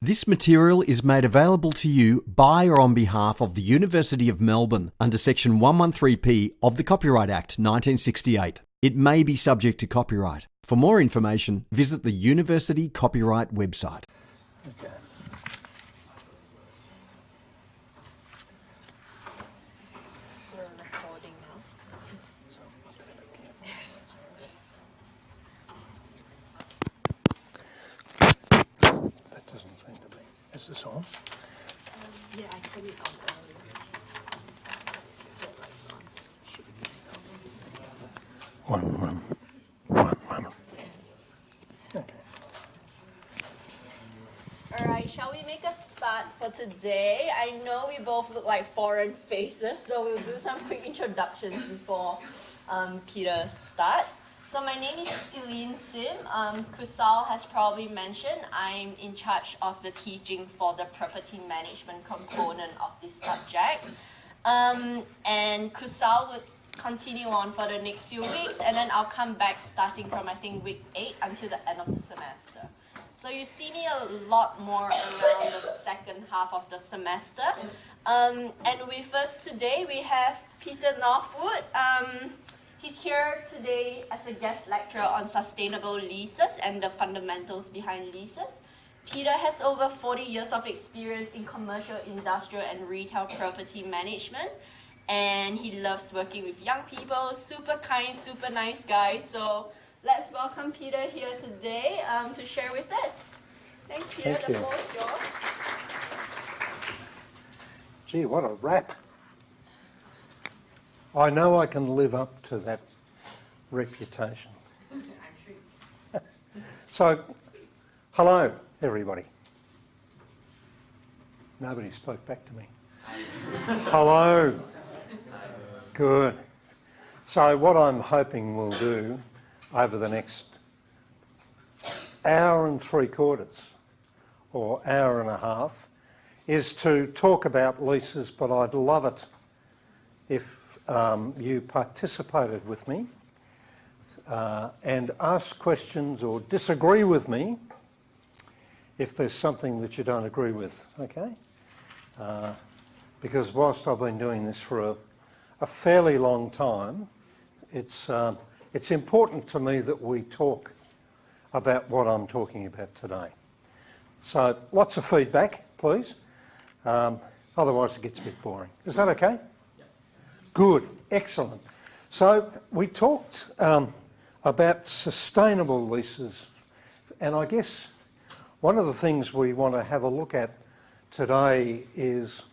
This material is made available to you by or on behalf of the University of Melbourne under Section 113P of the Copyright Act 1968. It may be subject to copyright. For more information, visit the University Copyright website. Okay. We're recording now. That doesn't seem to be. Is this on? Yeah, I put it on earlier. The lights on. Should be One moment. Okay. Alright, shall we make a start for today? I know we both look like foreign faces, so we'll do some quick introductions before Peter starts. So my name is Eileen Sim. Kusal has probably mentioned I'm in charge of the teaching for the property management component of this subject. And Kusal would continue on for the next few weeks, and then I'll come back starting from I think week 8 until the end of the semester. So you see me a lot more around the second half of the semester. And with us today we have Peter Northwood. He's here today as a guest lecturer on sustainable leases and the fundamentals behind leases. Peter has over 40 years of experience in commercial, industrial, and retail property management. And he loves working with young people, super kind, super nice guy. So let's welcome Peter here today to share with us. Thanks, Peter. Thank the you. floor is yours. Gee, what a rap. I know I can live up to that reputation. So, hello, everybody. Nobody spoke back to me. Hello. Good. So what I'm hoping we'll do over the next hour and 3/4 or hour and a half is to talk about leases, but I'd love it if you participated with me and asked questions or disagree with me if there's something that you don't agree with, okay? Because whilst I've been doing this for a fairly long time, it's important to me that we talk about what I'm talking about today. So lots of feedback, please. Otherwise it gets a bit boring. Is that okay? Good, excellent. So we talked about sustainable leases, and I guess one of the things we want to have a look at today is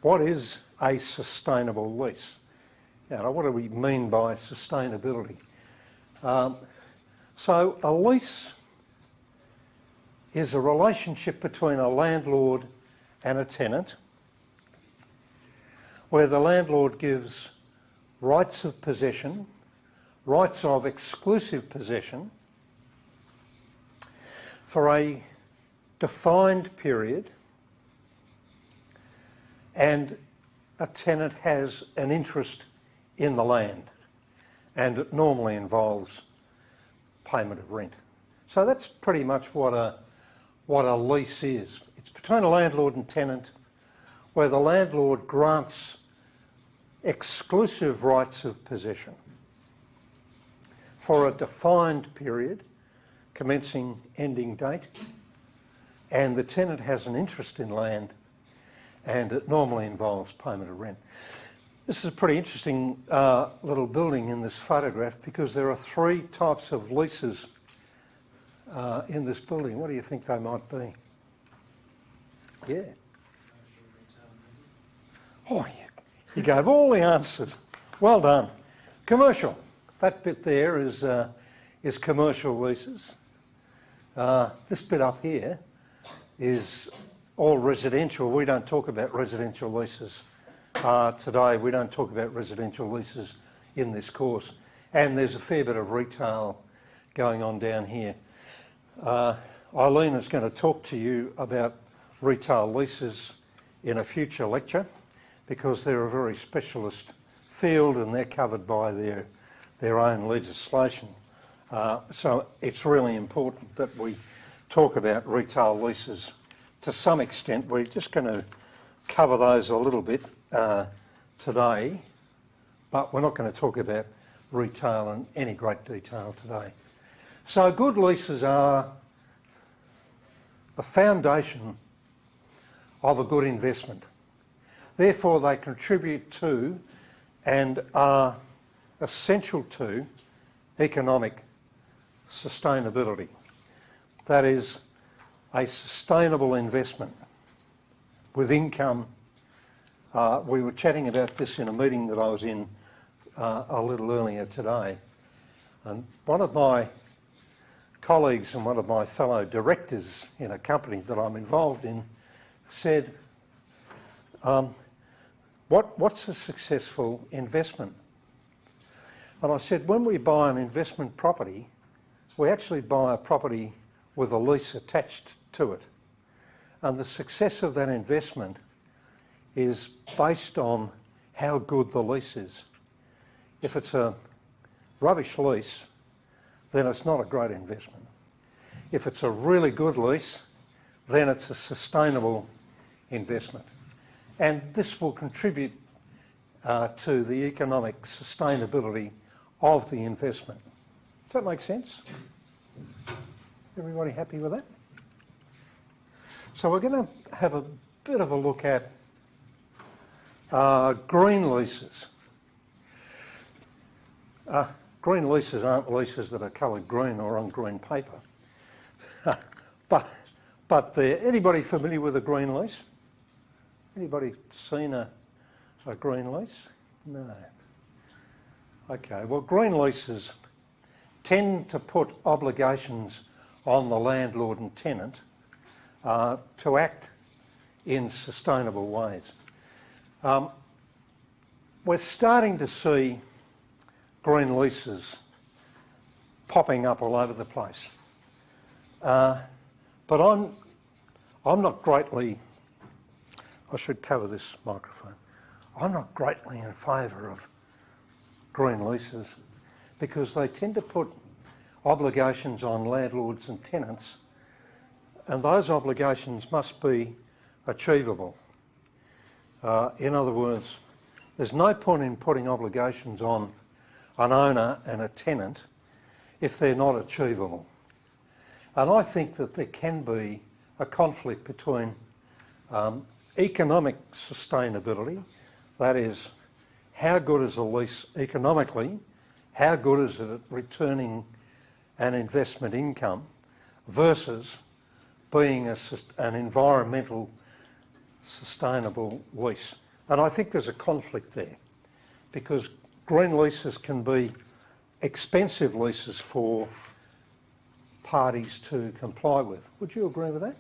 what is a sustainable lease? Now, what do we mean by sustainability? So a lease is a relationship between a landlord and a tenant where the landlord gives rights of possession, rights of exclusive possession for a defined period, and a tenant has an interest in the land, and it normally involves payment of rent. So that's pretty much what a lease is. It's between a landlord and tenant where the landlord grants exclusive rights of possession for a defined period, commencing ending date, and the tenant has an interest in land, and it normally involves payment of rent. This is a pretty interesting little building in this photograph because there are 3 types of leases in this building. What do you think they might be? Yeah. Oh, you gave all the answers. Well done. Commercial. That bit there is commercial leases. This bit up here is all residential. We don't talk about residential leases today. We don't talk about residential leases in this course. And there's a fair bit of retail going on down here. Eileen is going to talk to you about retail leases in a future lecture because they're a very specialist field and they're covered by their own legislation. So it's really important that we talk about retail leases to some extent. We're just going to cover those a little bit today, but we're not going to talk about retail in any great detail today. So good leases are the foundation of a good investment. Therefore, they contribute to and are essential to economic sustainability. That is, a sustainable investment with income. We were chatting about this in a meeting that I was in a little earlier today, and one of my colleagues and one of my fellow directors in a company that I'm involved in said, what's a successful investment? And I said, when we buy an investment property, we actually buy a property with a lease attached to it. And the success of that investment is based on how good the lease is. If it's a rubbish lease, then it's not a great investment. If it's a really good lease, then it's a sustainable investment. And this will contribute to the economic sustainability of the investment. Does that make sense? Everybody happy with that? So we're going to have a bit of a look at green leases. Green leases aren't leases that are coloured green or on green paper. but anybody familiar with a green lease? Anybody seen a green lease? No. Okay, well, green leases tend to put obligations on the landlord and tenant to act in sustainable ways. We're starting to see green leases popping up all over the place. But I'm not greatly, I should cover this microphone, I'm not greatly in favour of green leases because they tend to put obligations on landlords and tenants, and those obligations must be achievable. In other words, there's no point in putting obligations on an owner and a tenant if they're not achievable. And I think that there can be a conflict between economic sustainability, that is, how good is a lease economically, how good is it at returning an investment income, versus being an environmental sustainable lease. And I think there's a conflict there because green leases can be expensive leases for parties to comply with. Would you agree with that?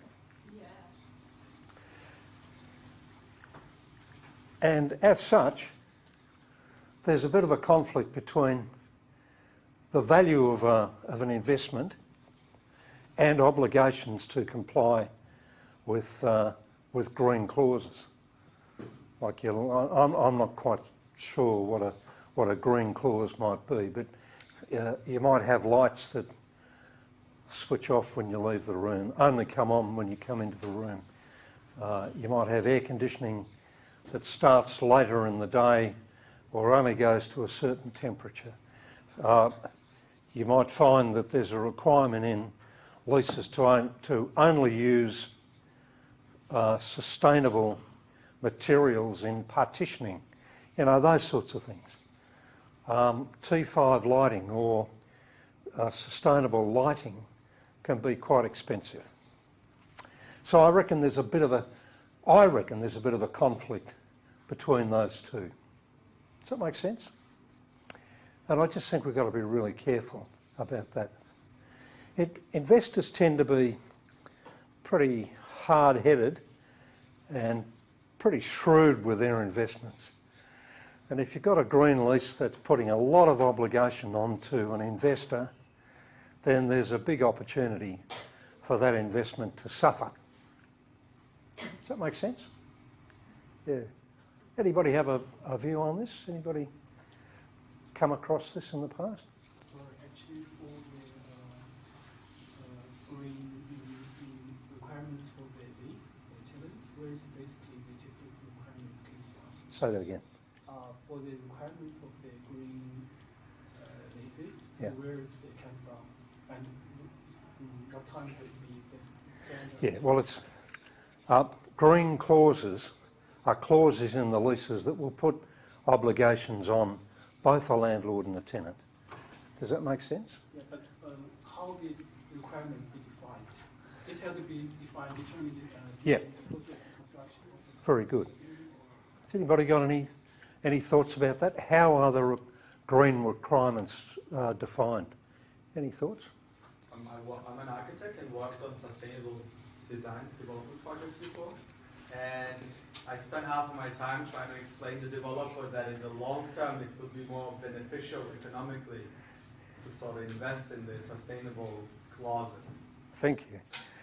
Yeah. And as such, there's a bit of a conflict between the value of an investment and obligations to comply with green clauses. Like I'm not quite sure what a green clause might be, but you might have lights that switch off when you leave the room, only come on when you come into the room. You might have air conditioning that starts later in the day or only goes to a certain temperature. You might find that there's a requirement in leases to only use sustainable materials in partitioning, you know, those sorts of things. T5 lighting or sustainable lighting can be quite expensive. So I reckon there's a bit of a conflict between those two. Does that make sense? And I just think we've got to be really careful about that. Investors tend to be pretty hard-headed and pretty shrewd with their investments. And if you've got a green lease that's putting a lot of obligation onto an investor, then there's a big opportunity for that investment to suffer. Does that make sense? Yeah. Anybody have a view on this? Anybody come across this in the past? So actually for the green requirements for the lease, is basically the typical requirements came from? Say that again. For the requirements of the green leases, Yeah. where is it come from? And what time has it been standard? Yeah, well, it's green clauses are clauses in the leases that will put obligations on both a landlord and a tenant. Does that make sense? Yeah, but how these requirements be defined? It has to be defined, determined Yeah. during the process of construction. Very good. Has anybody got any thoughts about that? How are the green requirements defined? Any thoughts? I'm an architect and worked on sustainable design development projects before. And I spent half of my time trying to explain to the developer that in the long term it would be more beneficial economically to sort of invest in the sustainable clauses. Thank you.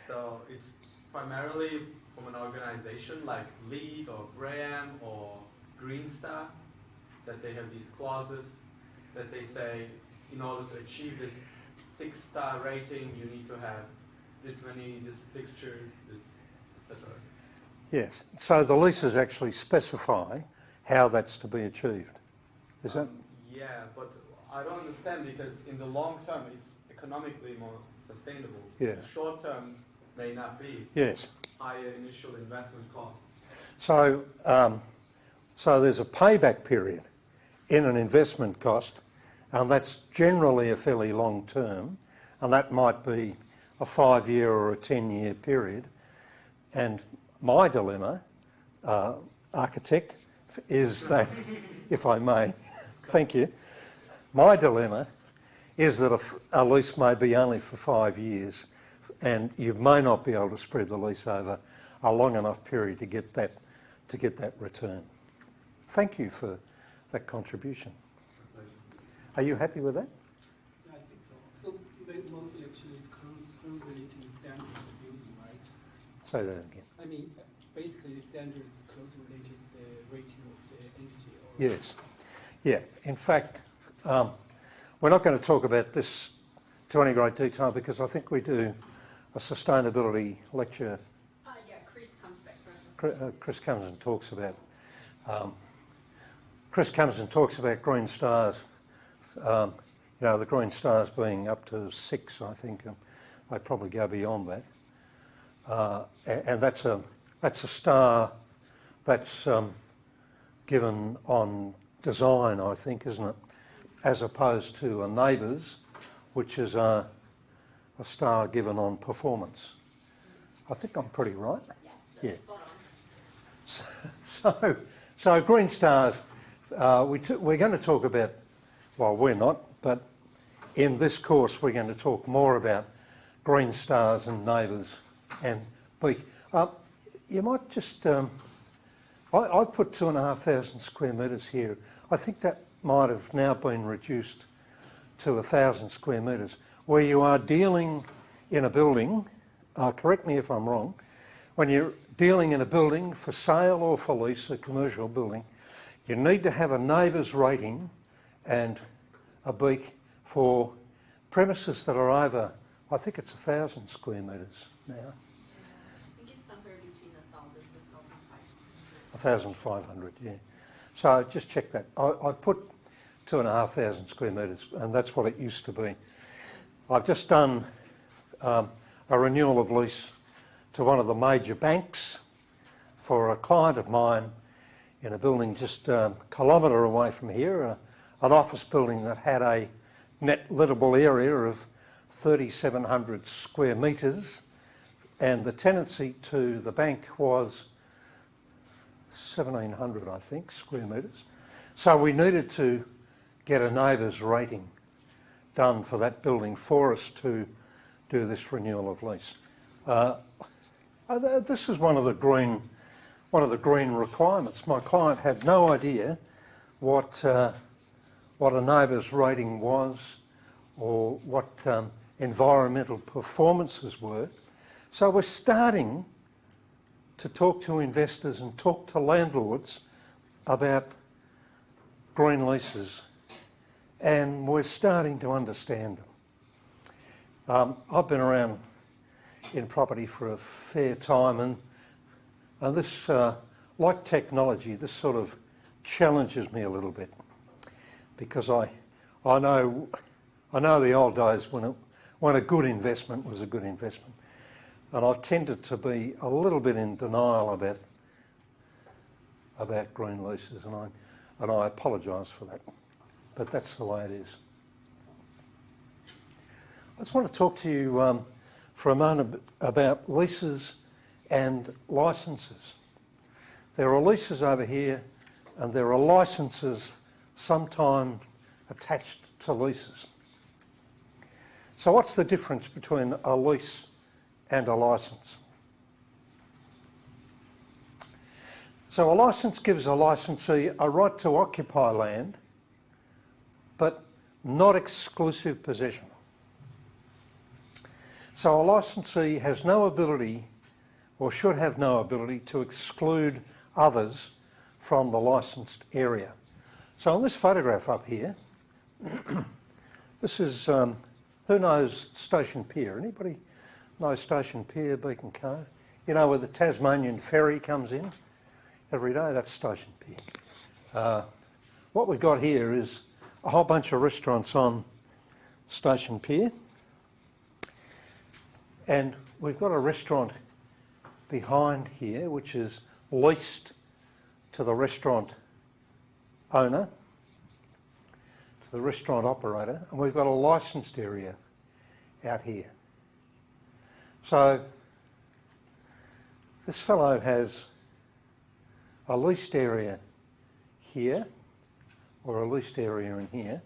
So it's primarily from an organization like LEED or Graham or Green Star that they have these clauses that they say in order to achieve this 6-star rating you need to have this fixtures, this etc. Yes. So the leases actually specify how that's to be achieved. Is that? Yeah, but I don't understand because in the long term it's economically more sustainable. Yeah. Short term may not be. Yes. Higher initial investment costs. So, so there's a payback period in an investment cost, and that's generally a fairly long term, and that might be a 5-year or a 10-year period. And my dilemma, architect, is that, if I may, thank you, my dilemma is that a lease may be only for 5 years, and you may not be able to spread the lease over a long enough period to get that return. Thank you for that contribution. Are you happy with that? Yeah, I think so. So mostly actually it's correlating standard of the building, right? Say that again. I mean, basically the standard is closely related to the rating of the energy. Or Yes. Yeah. In fact, we're not going to talk about this to any great detail because I think we do a sustainability lecture. Yeah, Chris comes back first. Chris comes and talks about. Chris comes and talks about green stars. You know, the green stars being up to 6, I think. They probably go beyond that. And that's a star that's given on design, I think, isn't it? As opposed to a NABERS, which is a star given on performance. I think I'm pretty right. Yeah. So green stars, we're going to talk about, well, we're not, but in this course we're going to talk more about green stars and NABERS and beak. You might just, I put 2,500 square metres here. I think that might have now been reduced to 1,000 square metres, where you are dealing in a building, correct me if I'm wrong, when you're dealing in a building for sale or for lease, a commercial building, you need to have a NABERS rating and a beak for premises that are over, I think it's 1,000 square metres now. I think it's somewhere between 1,000 and 1,500, yeah. So just check that. I put 2,500 square metres, and that's what it used to be. I've just done a renewal of lease to one of the major banks for a client of mine in a building just a kilometre away from here, an office building that had a net lettable area of 3,700 square metres, and the tenancy to the bank was 1,700, I think, square metres. So we needed to get a NABERS rating done for that building for us to do this renewal of lease. This is one of the green requirements. My client had no idea what a NABERS rating was or what environmental performances were. So we're starting to talk to investors and talk to landlords about green leases, and we're starting to understand them. I've been around in property for a fair time, and And this, like technology, this sort of challenges me a little bit, because I know the old days when a good investment was a good investment, and I tended to be a little bit in denial about green leases, and I apologise for that, but that's the way it is. I just want to talk to you for a moment about leases and licences. There are leases over here, and there are licences sometimes attached to leases. So what's the difference between a lease and a licence? So a licence gives a licensee a right to occupy land, but not exclusive possession. So a licensee has no ability, or should have no ability, to exclude others from the licensed area. So on this photograph up here, this is, who knows Station Pier? Anybody know Station Pier, Beacon Cove? You know where the Tasmanian ferry comes in every day? That's Station Pier. What we've got here is a whole bunch of restaurants on Station Pier, and we've got a restaurant behind here which is leased to the restaurant owner, to the restaurant operator, and we've got a licensed area out here. So this fellow has a leased area here, or a leased area in here,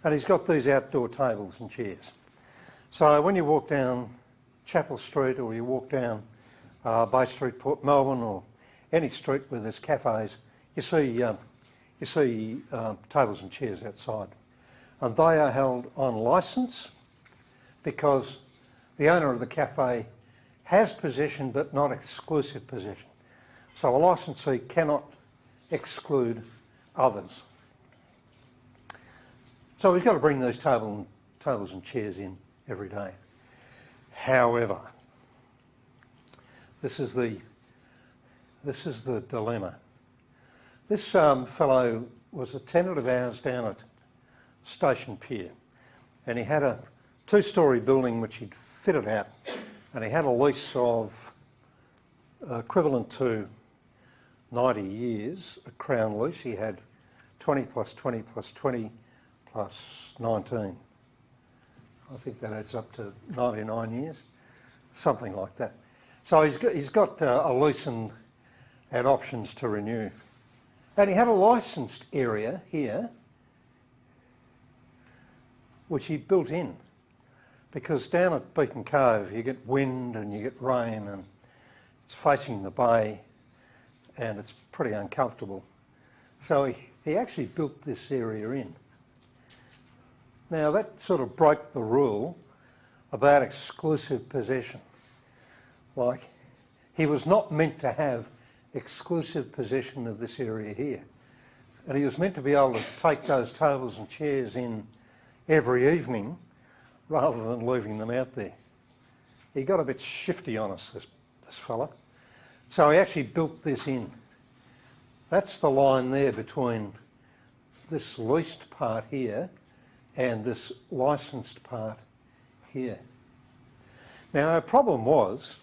and he's got these outdoor tables and chairs. So when you walk down Chapel Street, or you walk down Bay Street, Port Melbourne, or any street where there's cafes, you see tables and chairs outside, and they are held on licence because the owner of the cafe has possession but not exclusive possession. So a licensee cannot exclude others. So he's got to bring these tables and chairs in every day. However, this is the dilemma. This fellow was a tenant of ours down at Station Pier, and he had a two-storey building which he'd fitted out, and he had a lease of equivalent to 90 years, a Crown lease. He had 20 plus 20 plus 20 plus 19. I think that adds up to 99 years, something like that. So he's got a lease and options to renew. And he had a licensed area here, which he built in, because down at Beacon Cove you get wind and you get rain, and it's facing the bay, and it's pretty uncomfortable. So he actually built this area in. Now that sort of broke the rule about exclusive possession. Like, he was not meant to have exclusive possession of this area here, and he was meant to be able to take those tables and chairs in every evening rather than leaving them out there. He got a bit shifty on us, this fella. So he actually built this in. That's the line there between this leased part here and this licensed part here. Now our problem was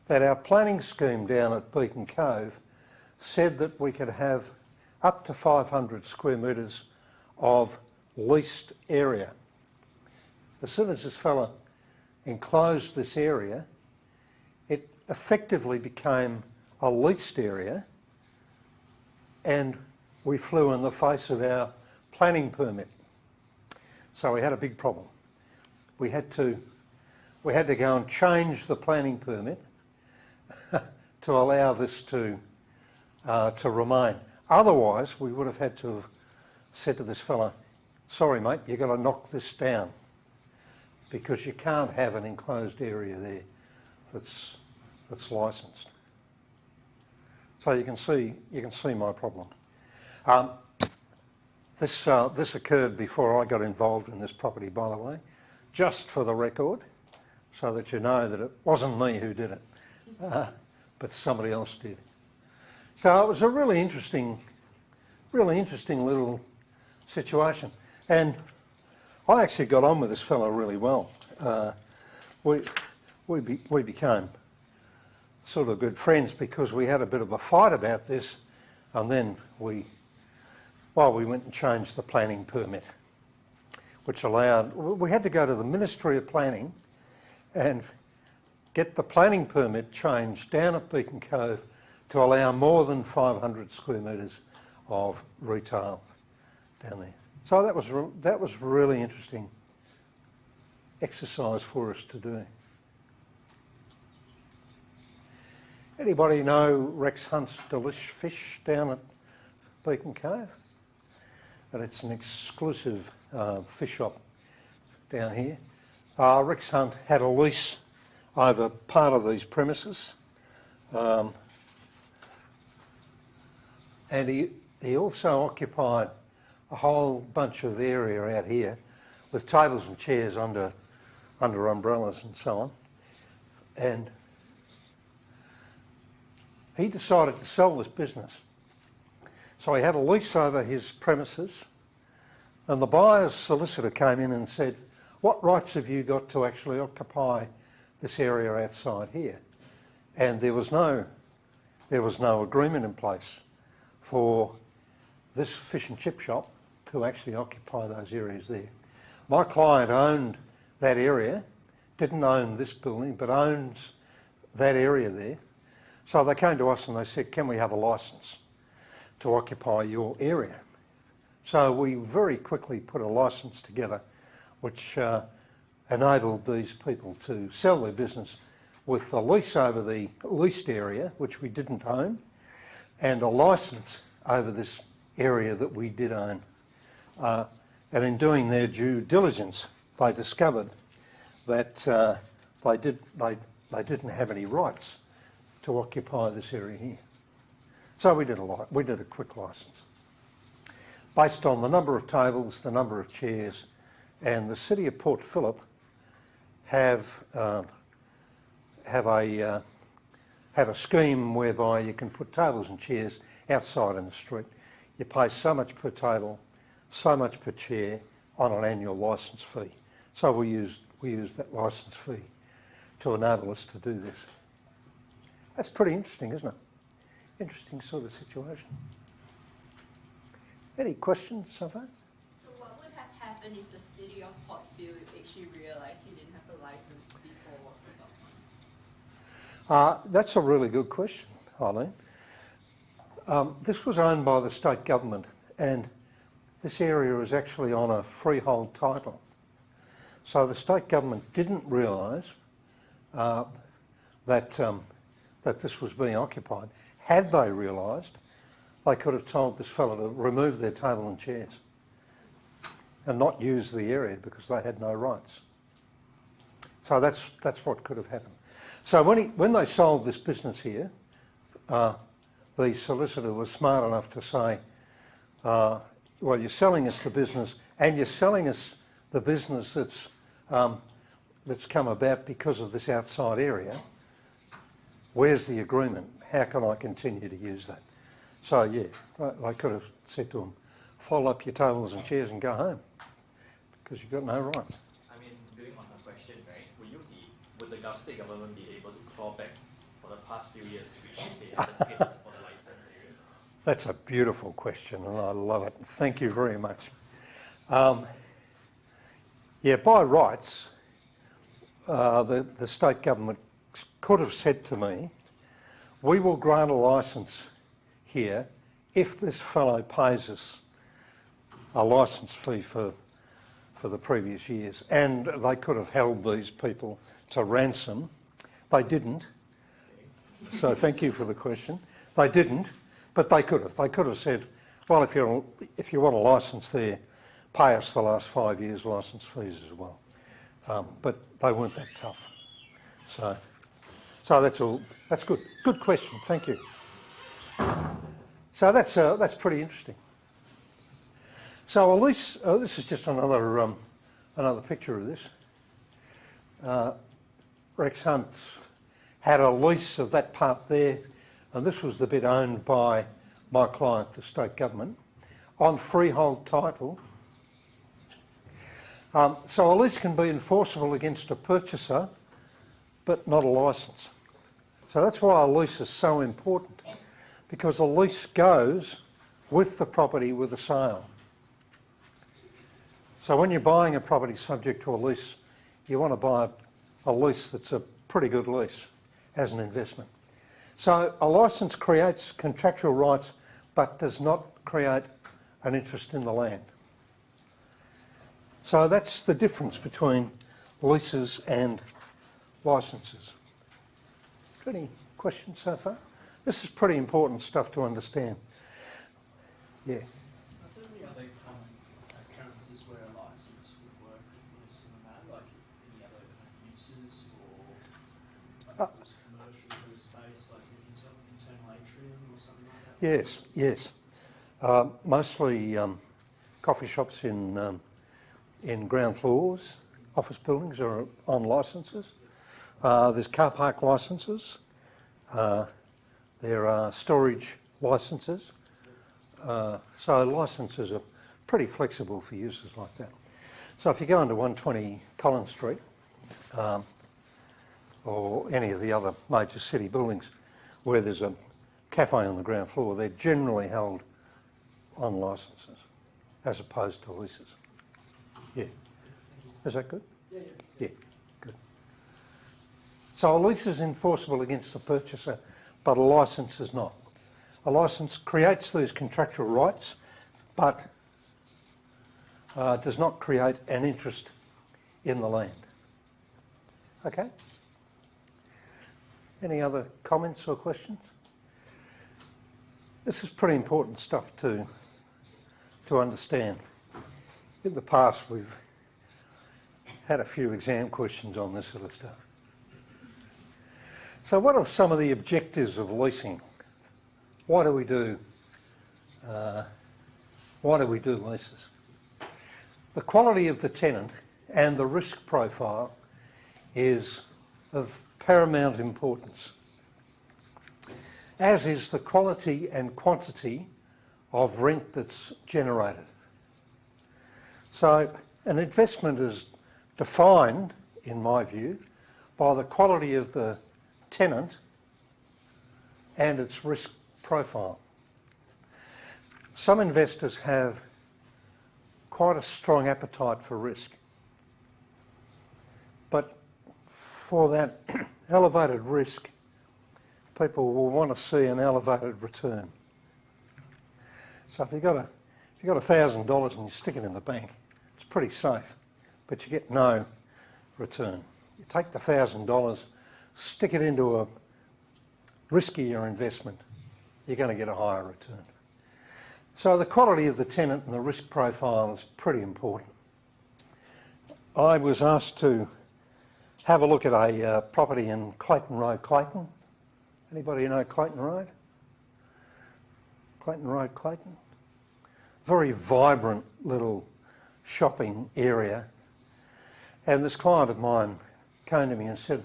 that our planning scheme down at Beacon Cove said that we could have up to 500 square metres of leased area. As soon as this fella enclosed this area, it effectively became a leased area, and we flew in the face of our planning permit. So we had a big problem. We had to go and change the planning permit to allow this to remain. Otherwise, we would have had to have said to this fella, sorry mate, you've got to knock this down, because you can't have an enclosed area there that's licensed. So you can see my problem. This occurred before I got involved in this property, by the way, just for the record, so that you know that it wasn't me who did it. but somebody else did. So it was a really interesting little situation. And I actually got on with this fellow really well. We became sort of good friends because we had a bit of a fight about this, and then we went and changed the planning permit, which allowed, we had to go to the Ministry of Planning and get the planning permit changed down at Beacon Cove to allow more than 500 square metres of retail down there. So that was really interesting exercise for us to do. Anybody know Rex Hunt's Delish Fish down at Beacon Cove? And it's an exclusive fish shop down here. Rex Hunt had a lease over part of these premises, and he also occupied a whole bunch of area out here with tables and chairs under umbrellas and so on. And he decided to sell this business. So he had a lease over his premises, and the buyer's solicitor came in and said, "What rights have you got to actually occupy this area outside here?" And there was no agreement in place for this fish and chip shop to actually occupy those areas there. My client owned that area, didn't own this building, but owns that area there. So they came to us and they said, "Can we have a licence to occupy your area?" So we very quickly put a licence together which enabled these people to sell their business with a lease over the leased area, which we didn't own, and a licence over this area that we did own. And in doing their due diligence, they discovered that they didn't have any rights to occupy this area here. So we did a quick licence based on the number of tables, the number of chairs, and the City of Port Phillip have a scheme whereby you can put tables and chairs outside in the street. You pay so much per table, so much per chair on an annual licence fee. So we use that licence fee to enable us to do this. That's pretty interesting, isn't it? Interesting sort of situation. Any questions so far? So what would have happened if the City of Port Phillip actually realised he didn't have a licence before the government? That's a really good question, Eileen. This was owned by the state government, and this area is actually on a freehold title. So the state government didn't realise that this was being occupied. Had they realised, they could have told this fellow to remove their table and chairs and not use the area because they had no rights. So that's what could have happened. So when they sold this business here, the solicitor was smart enough to say, well, you're selling us the business, and you're selling us the business that's come about because of this outside area. Where's the agreement? How can I continue to use that? So yeah, I could have said to him, fold up your tables and chairs and go home because you've got no rights. I mean, building on the question, right? Would the state government be able to claw back for the past few years which they haven't paid for the license area? That's a beautiful question, and I love it. Thank you very much. Yeah, by rights, the state government could have said to me, "We will grant a licence here if this fellow pays us a licence fee for the previous years." And they could have held these people to ransom. They didn't. So thank you for the question. They didn't, but they could have. They could have said, "Well, if you want a licence there, pay us the last 5 years' licence fees as well." But they weren't that tough. So that's all. That's good. Good question. Thank you. So that's pretty interesting. So Elise, this is just another picture of this. Rex Hunt's had a lease of that part there, and this was the bit owned by my client, the state government, on freehold title. So a lease can be enforceable against a purchaser, but not a licence. So that's why a lease is so important, because a lease goes with the property with a sale. So when you're buying a property subject to a lease, you want to buy a lease that's a pretty good lease as an investment. So a licence creates contractual rights but does not create an interest in the land. So that's the difference between leases and licences. Any questions so far? This is pretty important stuff to understand. Yeah. Are there any other common occurrences where a license would work in a similar manner, like any other kind of uses or like commercial sort of space, like an internal atrium or something like that? Yes, yes. Mostly coffee shops in ground floors, office buildings are on licences. There's car park licences. There are storage licences. So licences are pretty flexible for uses like that. So if you go into 120 Collins Street or any of the other major city buildings where there's a cafe on the ground floor, they're generally held on licences as opposed to leases. Yeah. Is that good? Yeah. Yeah, good. So a lease is enforceable against the purchaser, but a licence is not. A licence creates these contractual rights, but does not create an interest in the land. Okay? Any other comments or questions? This is pretty important stuff to understand. In the past, we've had a few exam questions on this sort of stuff. So what are some of the objectives of leasing? Why do we do leases? The quality of the tenant and the risk profile is of paramount importance, as is the quality and quantity of rent that's generated. So an investment is defined, in my view, by the quality of the tenant and its risk profile. Some investors have quite a strong appetite for risk, but for that elevated risk, people will want to see an elevated return. So if you've got $1,000 and you stick it in the bank, it's pretty safe, but you get no return. You take the $1,000, stick it into a riskier investment, you're going to get a higher return. So the quality of the tenant and the risk profile is pretty important. I was asked to have a look at a property in Clayton Road, Clayton. Anybody know Clayton Road? Clayton Road, Clayton? Very vibrant little shopping area. And this client of mine came to me and said,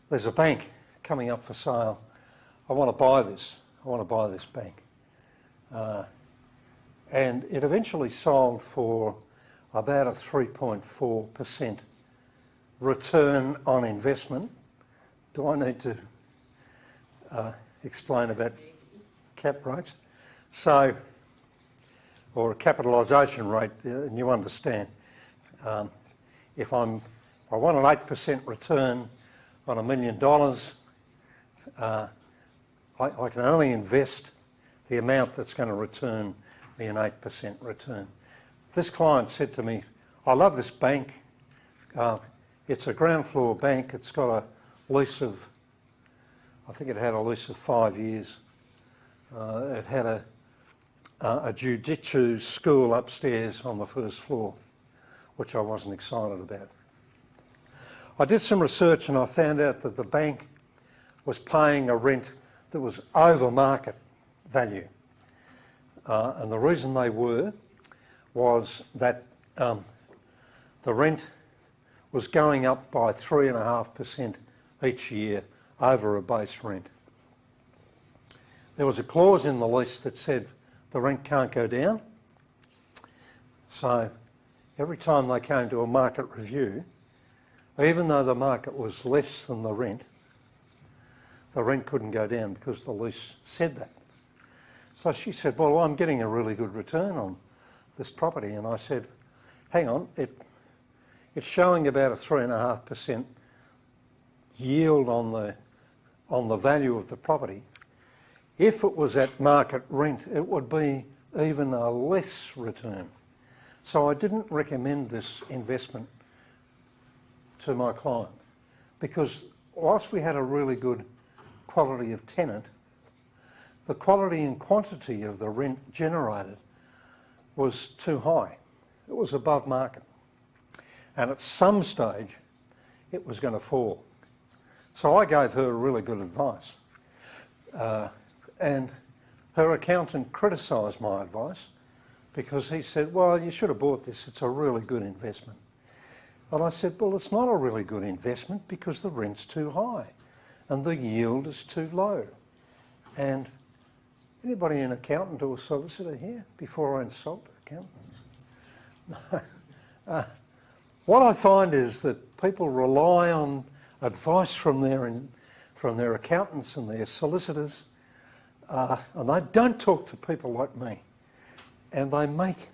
there's a bank coming up for sale. I want to buy this. I want to buy this bank. And it eventually sold for about a 3.4% return on investment. Do I need to explain about cap rates? So, or a capitalisation rate, and you understand. If I want an 8% return on $1 million, I can only invest the amount that's going to return me an 8% return. This client said to me, I love this bank. It's a ground floor bank. It's got a lease of, I think it had a lease of 5 years. It had a jiu-jitsu school upstairs on the first floor, which I wasn't excited about. I did some research and I found out that the bank was paying a rent that was over market value. And the reason they were was that the rent was going up by 3.5% each year over a base rent. There was a clause in the lease that said the rent can't go down. So every time they came to a market review, even though the market was less than the rent couldn't go down because the lease said that. So she said, well, I'm getting a really good return on this property. And I said, hang on, it's showing about a 3.5% yield on the value of the property. If it was at market rent, it would be even a less return. So I didn't recommend this investment to my client because whilst we had a really good quality of tenant, the quality and quantity of the rent generated was too high. It was above market. And at some stage, it was going to fall. So I gave her really good advice. And her accountant criticised my advice because he said, well, you should have bought this. It's a really good investment. And I said, well, it's not a really good investment because the rent's too high and the yield is too low. And anybody an accountant or a solicitor here before I insult accountants? What I find is that people rely on advice from their accountants and their solicitors, and they don't talk to people like me, and they make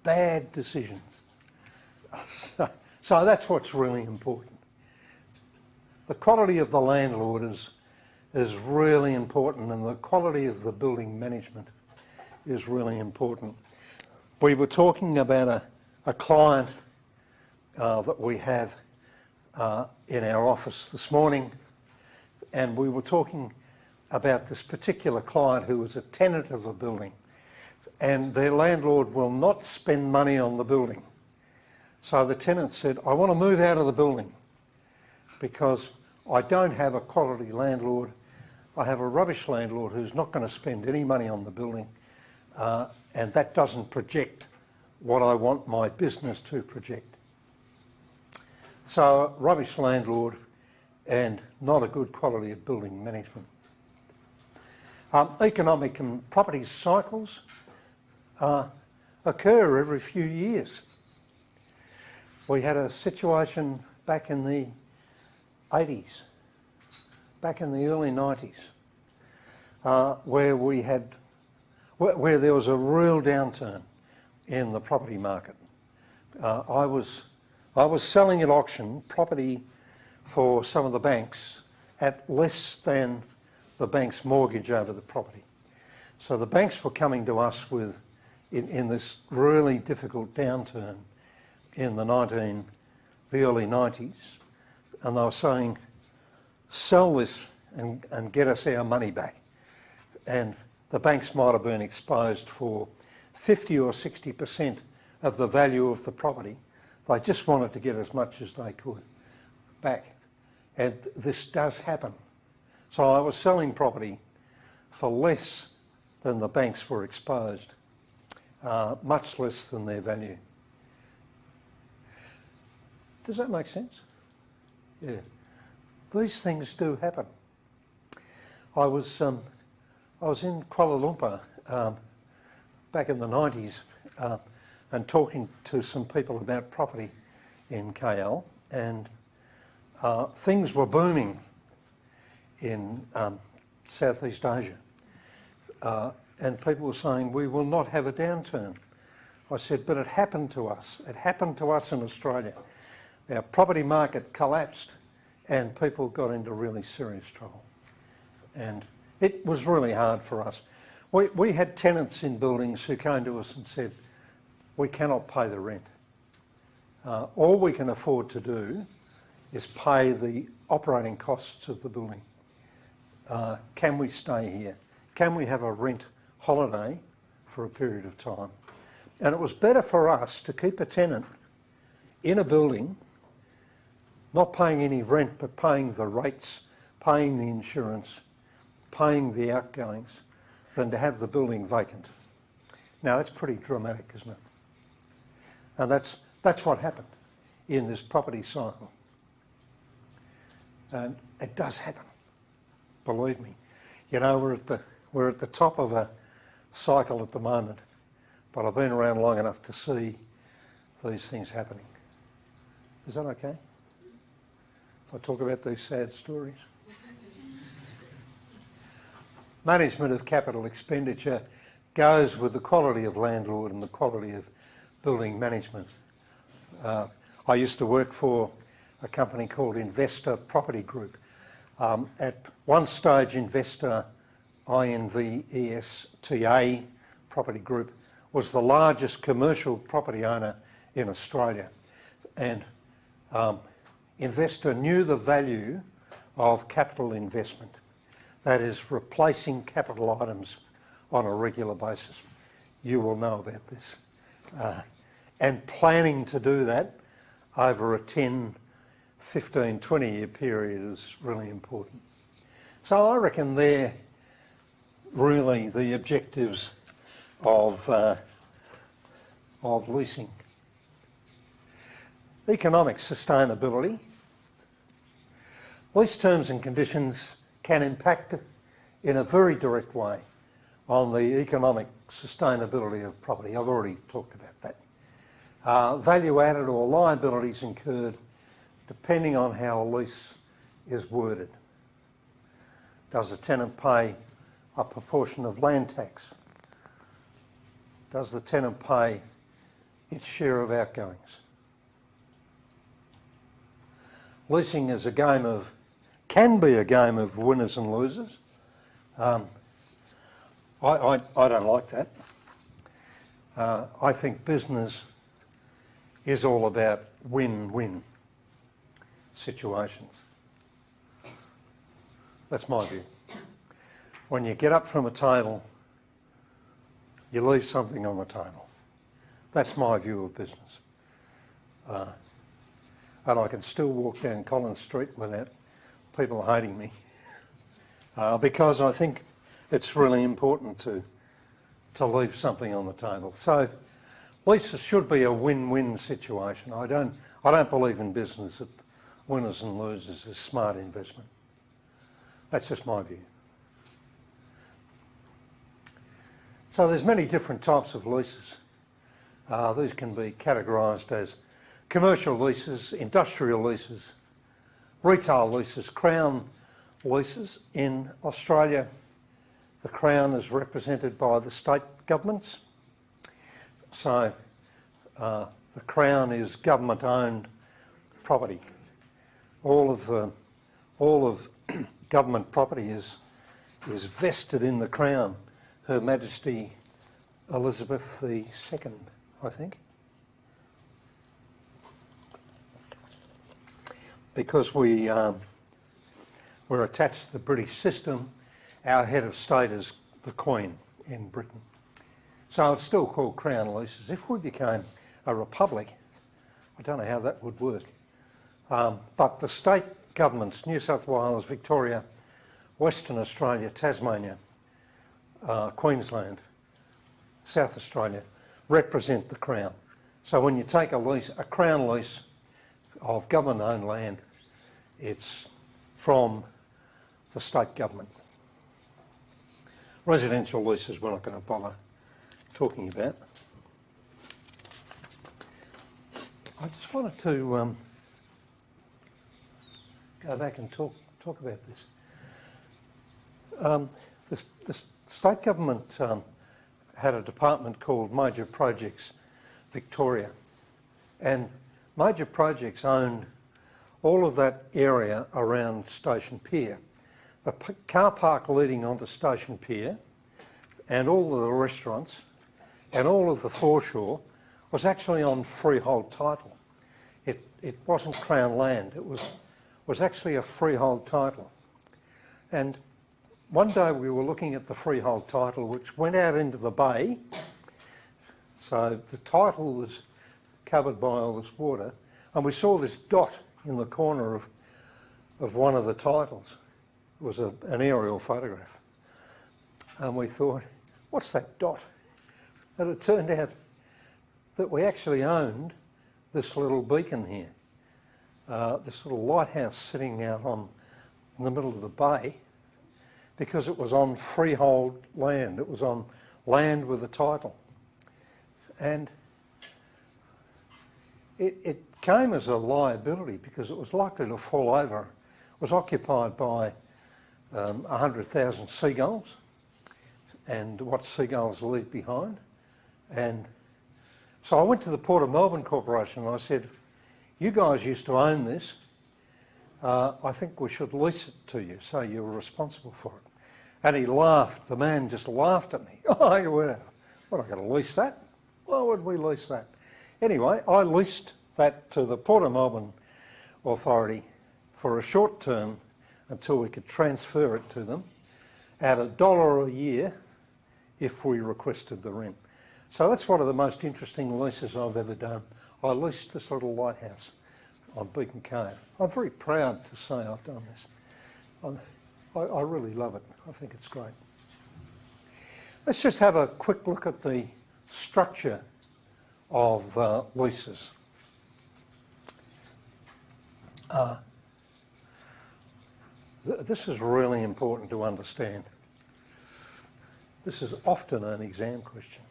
bad decisions. So that's what's really important. The quality of the landlord is really important, and the quality of the building management is really important. We were talking about a client that we have in our office this morning, and we were talking about this particular client who was a tenant of a building, and their landlord will not spend money on the building. So the tenant said, I want to move out of the building because I don't have a quality landlord. I have a rubbish landlord who's not going to spend any money on the building, and that doesn't project what I want my business to project. So rubbish landlord and not a good quality of building management. Economic and property cycles occur every few years. We had a situation back in the 80s, back in the early 90s, where there was a real downturn in the property market. I was selling at auction property for some of the banks at less than the bank's mortgage over the property. So the banks were coming to us in this really difficult downturn in the early 90s, and they were saying, sell this and get us our money back. And the banks might have been exposed for 50 or 60% of the value of the property. They just wanted to get as much as they could back. And this does happen. So I was selling property for less than the banks were exposed, much less than their value. Does that make sense? Yeah. These things do happen. I was in Kuala Lumpur back in the 90s and talking to some people about property in KL, and things were booming in Southeast Asia. And people were saying, we will not have a downturn. I said, but it happened to us. It happened to us in Australia. Our property market collapsed and people got into really serious trouble. And it was really hard for us. We had tenants in buildings who came to us and said, we cannot pay the rent. All we can afford to do is pay the operating costs of the building. Can we stay here? Can we have a rent holiday for a period of time? And it was better for us to keep a tenant in a building, not paying any rent, but paying the rates, paying the insurance, paying the outgoings, than to have the building vacant. Now that's pretty dramatic, isn't it? And that's what happened in this property cycle. And it does happen. believe me. You know, we're at the top of a cycle at the moment, but I've been around long enough to see these things happening. Is that okay? If I talk about these sad stories? Management of capital expenditure goes with the quality of landlord and the quality of building management. I used to work for a company called Investor Property Group. At one stage, Investor, INVESTA Property Group, was the largest commercial property owner in Australia. And Investor knew the value of capital investment, that is, replacing capital items on a regular basis. You will know about this. And planning to do that over a 10, 15, 20-year period is really important. So I reckon they're really the objectives of leasing. Economic sustainability. Lease terms and conditions can impact in a very direct way on the economic sustainability of property. I've already talked about that. Value added or liabilities incurred depending on how a lease is worded. Does the tenant pay a proportion of land tax? Does the tenant pay its share of outgoings? Leasing is can be a game of winners and losers. I don't like that. I think business is all about win-win situations. That's my view. When you get up from a table, you leave something on the table. That's my view of business. And I can still walk down Collins Street without people hating me, because I think it's really important to leave something on the table. So leases should be a win-win situation. I don't believe in business of winners and losers as smart investment. That's just my view. So there's many different types of leases. These can be categorised as commercial leases, industrial leases, retail leases, Crown leases. In Australia, the Crown is represented by the state governments. So the Crown is government-owned property. All of government property is vested in the Crown. Her Majesty Elizabeth II, I think. Because we're attached to the British system, our head of state is the Queen in Britain. So it's still called Crown leases. If we became a republic, I don't know how that would work. But the state governments, New South Wales, Victoria, Western Australia, Tasmania, Queensland, South Australia, represent the Crown. So when you take a Crown lease of government-owned land, it's from the state government. Residential leases we're not going to bother talking about. I just wanted to go back and talk about this. The state government had a department called Major Projects Victoria, and Major Projects owned all of that area around Station Pier. The car park leading onto Station Pier and all of the restaurants and all of the foreshore was actually on freehold title. It wasn't Crown land, it was actually a freehold title. And one day we were looking at the freehold title, which went out into the bay. So the title was covered by all this water, and we saw this dot in the corner of one of the titles. It was an aerial photograph. And we thought, what's that dot? And it turned out that we actually owned this little beacon here, this little lighthouse sitting out in the middle of the bay. because it was on freehold land. It was on land with a title. And it came as a liability because it was likely to fall over. It was occupied by 100,000 seagulls and what seagulls leave behind. And so I went to the Port of Melbourne Corporation and I said, you guys used to own this. I think we should lease it to you, so you're responsible for it. And he laughed. The man just laughed at me. Oh, well, what, I got to lease that? Why would we lease that? Anyway, I leased that to the Port of Melbourne Authority for a short term until we could transfer it to them at $1 a year if we requested the rent. So that's one of the most interesting leases I've ever done. I leased this little lighthouse on Beacon Cove. I'm very proud to say I've done this. I really love it. I think it's great. Let's just have a quick look at the structure of leases. This is really important to understand. This is often an exam question.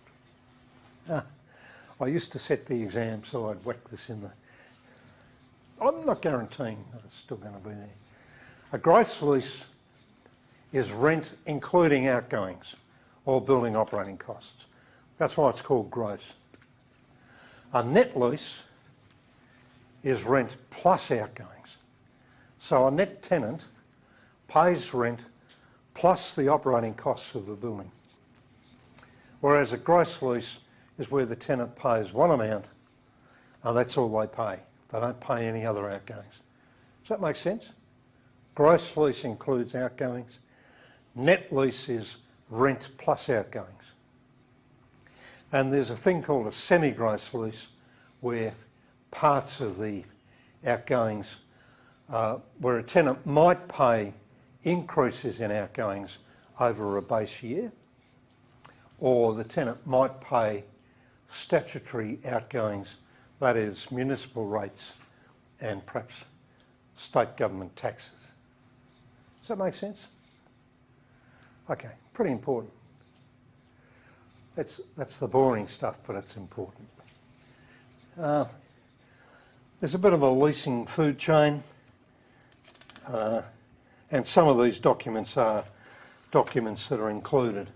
I used to set the exam, so I'd whack this in there. I'm not guaranteeing that it's still going to be there. A gross lease is rent including outgoings or building operating costs. That's why it's called gross. A net lease is rent plus outgoings. So a net tenant pays rent plus the operating costs of the building. Whereas a gross lease is where the tenant pays one amount and that's all they pay. They don't pay any other outgoings. Does that make sense? Gross lease includes outgoings. Net lease is rent plus outgoings. And there's a thing called a semi-gross lease where parts of the outgoings, where a tenant might pay increases in outgoings over a base year, or the tenant might pay statutory outgoings, that is municipal rates and perhaps state government taxes. Does that make sense? Okay, pretty important. That's the boring stuff, but it's important. There's a bit of a leasing food chain, and some of these documents are documents that are included.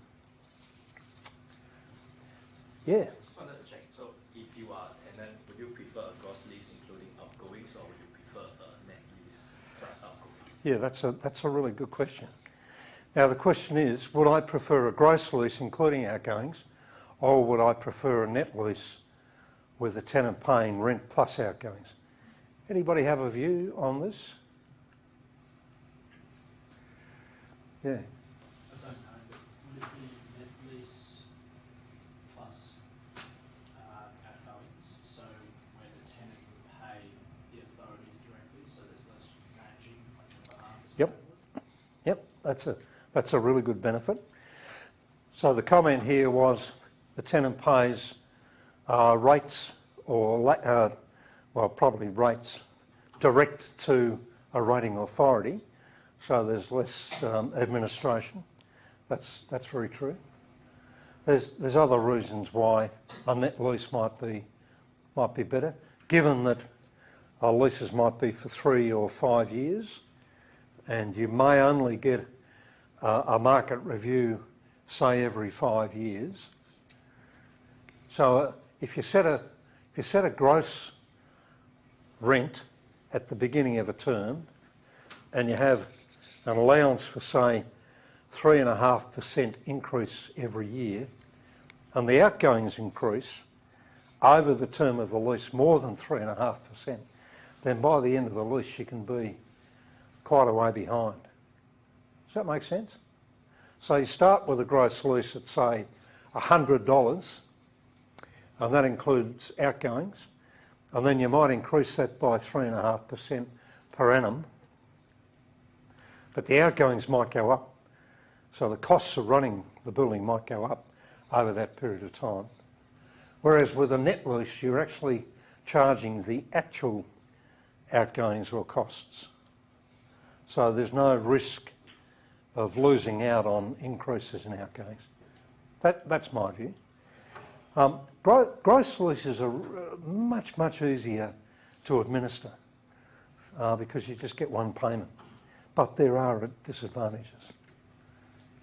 Yeah. Just wanted to check, so if you are a tenant, would you prefer a gross lease including outgoings or would you prefer a net lease plus outgoings? Yeah, that's a really good question. Now the question is, would I prefer a gross lease including outgoings, or would I prefer a net lease with the tenant paying rent plus outgoings? Anybody have a view on this? Yeah. I don't know, but would it be net lease plus outgoings, so where the tenant would pay the authorities directly, so there's less managing on your behalf? Yep. Yep, that's a really good benefit. So the comment here was the tenant pays rates or, well, probably rates direct to a rating authority, so there's less administration. That's very true. There's other reasons why a net lease might be better, given that leases might be for 3 or 5 years, and you may only get a market review, say, every 5 years. So if you set a gross rent at the beginning of a term, and you have an allowance for, say, 3.5% increase every year, and the outgoings increase over the term of the lease more than 3.5%, then by the end of the lease you can be quite a way behind. Does that make sense? So you start with a gross lease at, say, $100, and that includes outgoings, and then you might increase that by 3.5% per annum, but the outgoings might go up, so the costs of running the building might go up over that period of time. Whereas with a net lease, you're actually charging the actual outgoings or costs. So there's no risk of losing out on increases in outgoings. That's my view. Gross leases are much, much easier to administer because you just get one payment. But there are disadvantages.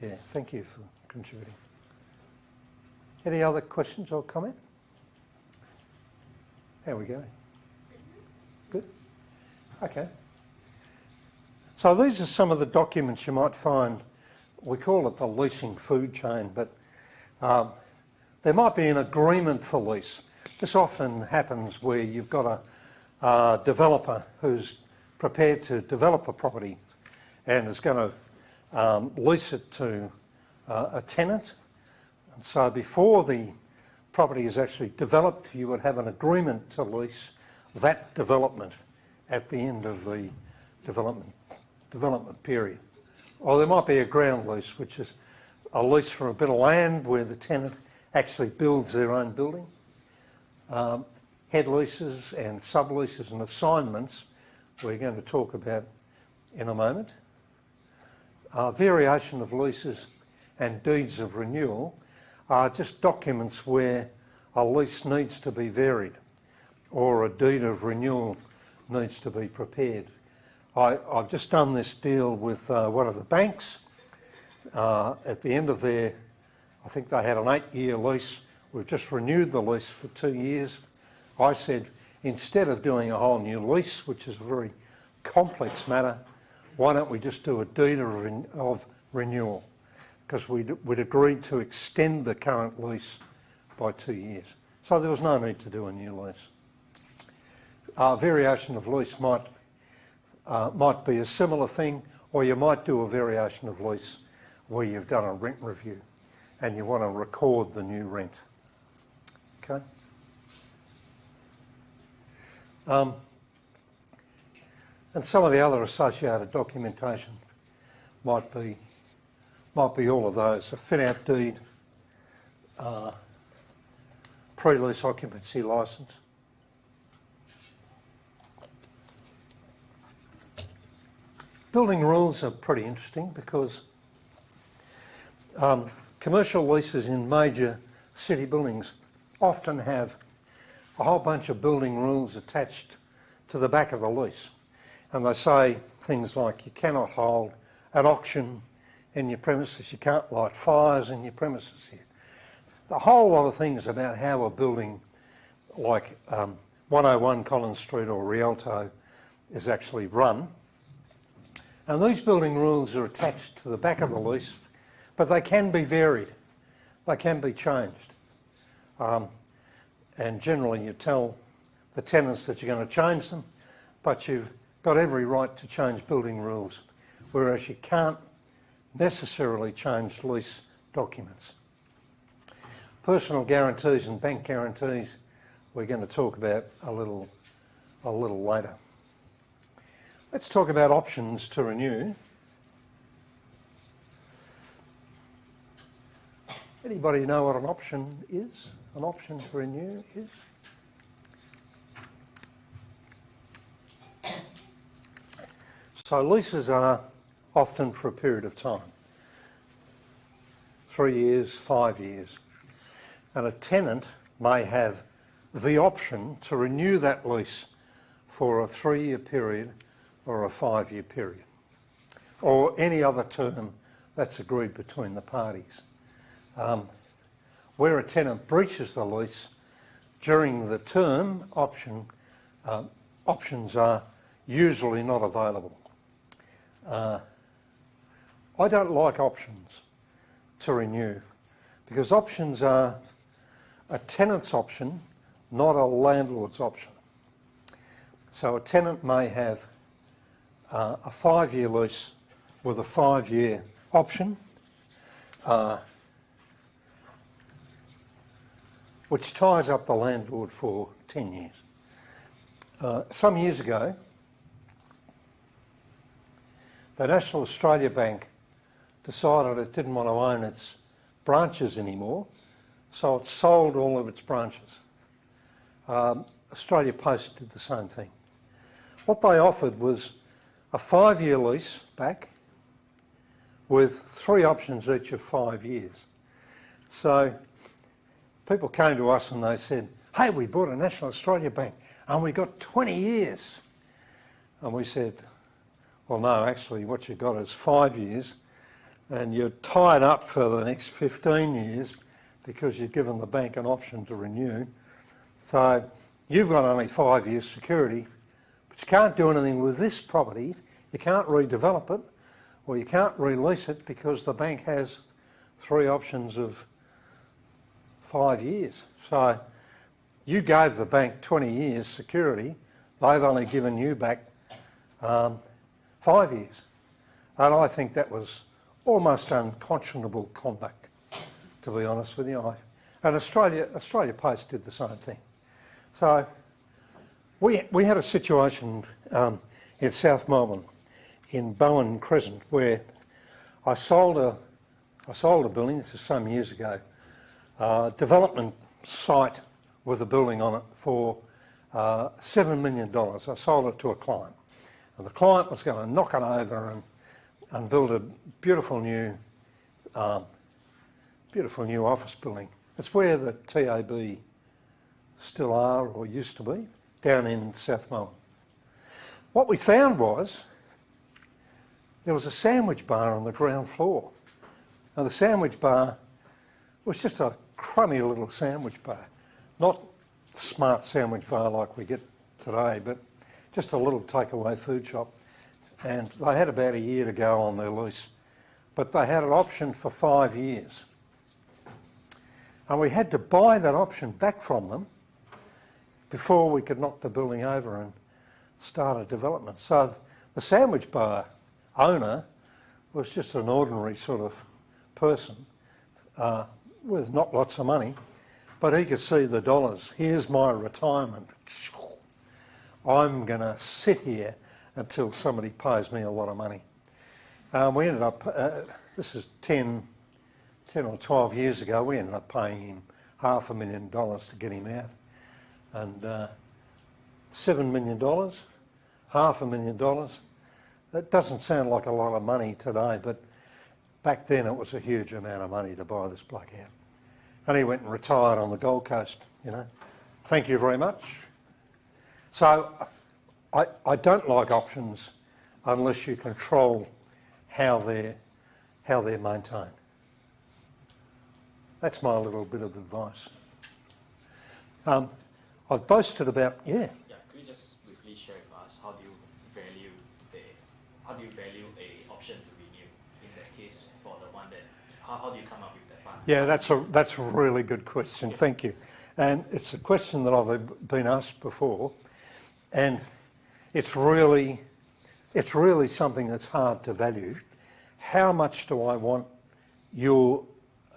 Yeah, thank you for contributing. Any other questions or comment? There we go. Good. Okay. So these are some of the documents you might find. We call it the leasing food chain, but there might be an agreement for lease. This often happens where you've got a developer who's prepared to develop a property and is going to lease it to a tenant. And so before the property is actually developed, you would have an agreement to lease that development at the end of the development period. Or there might be a ground lease, which is a lease for a bit of land where the tenant actually builds their own building. Head leases and subleases and assignments we're going to talk about in a moment. Variation of leases and deeds of renewal are just documents where a lease needs to be varied or a deed of renewal needs to be prepared. I've just done this deal with one of the banks. At the end of their, I think they had an 8-year lease. We've just renewed the lease for 2 years. I said, instead of doing a whole new lease, which is a very complex matter, why don't we just do a deed of renewal? Because we'd agreed to extend the current lease by 2 years. So there was no need to do a new lease. Variation of lease might be a similar thing, or you might do a variation of lease where you've done a rent review and you want to record the new rent. Okay? And some of the other associated documentation might be all of those: a fit-out deed, pre-lease occupancy licence. Building rules are pretty interesting because commercial leases in major city buildings often have a whole bunch of building rules attached to the back of the lease. And they say things like you cannot hold an auction in your premises, you can't light fires in your premises here. A whole lot of things about how a building like 101 Collins Street or Rialto is actually run. And these building rules are attached to the back of the lease, but they can be varied. They can be changed. And generally you tell the tenants that you're going to change them, but you've got every right to change building rules, whereas you can't necessarily change lease documents. Personal guarantees and bank guarantees we're going to talk about a little later. Let's talk about options to renew. Anybody know what an option is? An option to renew is? So leases are often for a period of time. 3 years, 5 years. And a tenant may have the option to renew that lease for a 3-year period or a 5-year period, or any other term that's agreed between the parties. Where a tenant breaches the lease during the term, options are usually not available. I don't like options to renew because options are a tenant's option, not a landlord's option. So a tenant may have a 5-year lease with a 5-year option, which ties up the landlord for 10 years. Some years ago, the National Australia Bank decided it didn't want to own its branches anymore, so it sold all of its branches. Australia Post did the same thing. What they offered was a 5-year lease back with 3 options each of 5 years. So people came to us and they said, hey, we bought a National Australia Bank and we got 20 years. And we said, well, no, actually what you got is 5 years and you're tied up for the next 15 years because you've given the bank an option to renew. So you've got only 5 years security, but you can't do anything with this property. You can't redevelop it or you can't release it because the bank has 3 options of 5 years. So you gave the bank 20 years security, they've only given you back 5 years. And I think that was almost unconscionable conduct, to be honest with you. And Australia Post did the same thing. So we had a situation in South Melbourne, in Bowen Crescent, where I sold a building, this is some years ago, development site with a building on it for $7 million. I sold it to a client. And the client was going to knock it over and build a beautiful new office building. It's where the TAB still are or used to be, down in South Melbourne. What we found was there was a sandwich bar on the ground floor. Now the sandwich bar was just a crummy little sandwich bar, not smart sandwich bar like we get today, but just a little takeaway food shop. And they had about a year to go on their lease, but they had an option for 5 years. And we had to buy that option back from them before we could knock the building over and start a development. So the sandwich bar owner was just an ordinary sort of person with not lots of money, but he could see the dollars. Here's my retirement. I'm going to sit here until somebody pays me a lot of money. We ended up, this is 10 or 12 years ago, we ended up paying him $500,000 to get him out. And $7 million, $500,000, that doesn't sound like a lot of money today, but back then it was a huge amount of money to buy this bloke out. And he went and retired on the Gold Coast, you know. Thank you very much. So I don't like options unless you control how they're maintained. That's my little bit of advice. I've boasted about, Yeah, could you just briefly share with us how do you value a option to renew in that case for the one that, how do you come up with that fund? Yeah, that's a really good question, thank you. And it's a question that I've been asked before, and it's really something that's hard to value. How much do I want your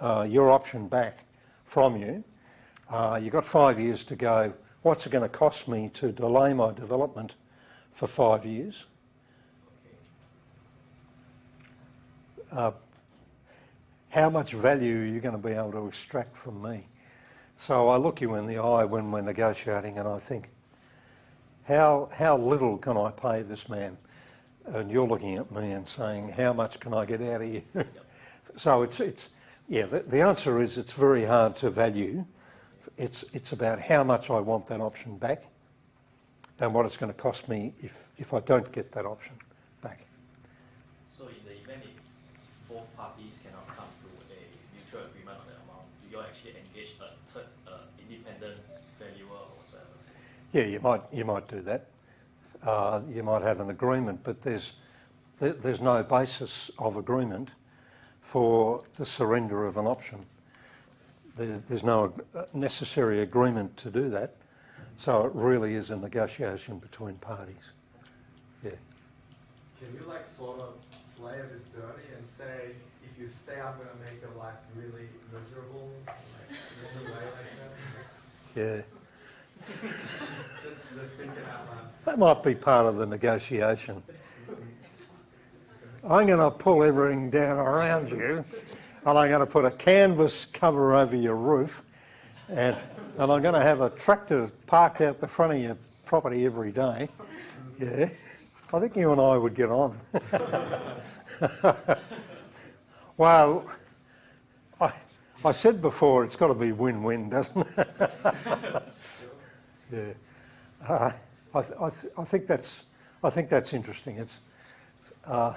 option back from you? You've got 5 years to go. What's it going to cost me to delay my development for 5 years? How much value are you going to be able to extract from me? So I look you in the eye when we're negotiating and I think, how little can I pay this man? And you're looking at me and saying, how much can I get out of you? So the answer is it's very hard to value. It's about how much I want that option back and what it's going to cost me if I don't get that option back. So in the event if both parties cannot come to a mutual agreement on that amount, do you actually engage a third independent valuer or whatever? Yeah, you might do that. You might have an agreement, but there's no basis of agreement for the surrender of an option. There's no necessary agreement to do that, so it really is a negotiation between parties. Yeah. Can you like sort of play a bit dirty and say, if you stay, I'm going to make your life really miserable, like in a way like that? Yeah. just thinking out loud. That might be part of the negotiation. I'm going to pull everything down around you, and I'm going to put a canvas cover over your roof, and I'm going to have a tractor parked out the front of your property every day. Yeah, I think you and I would get on. Well, I said before it's got to be win-win, doesn't it? Yeah. I think that's interesting. It's how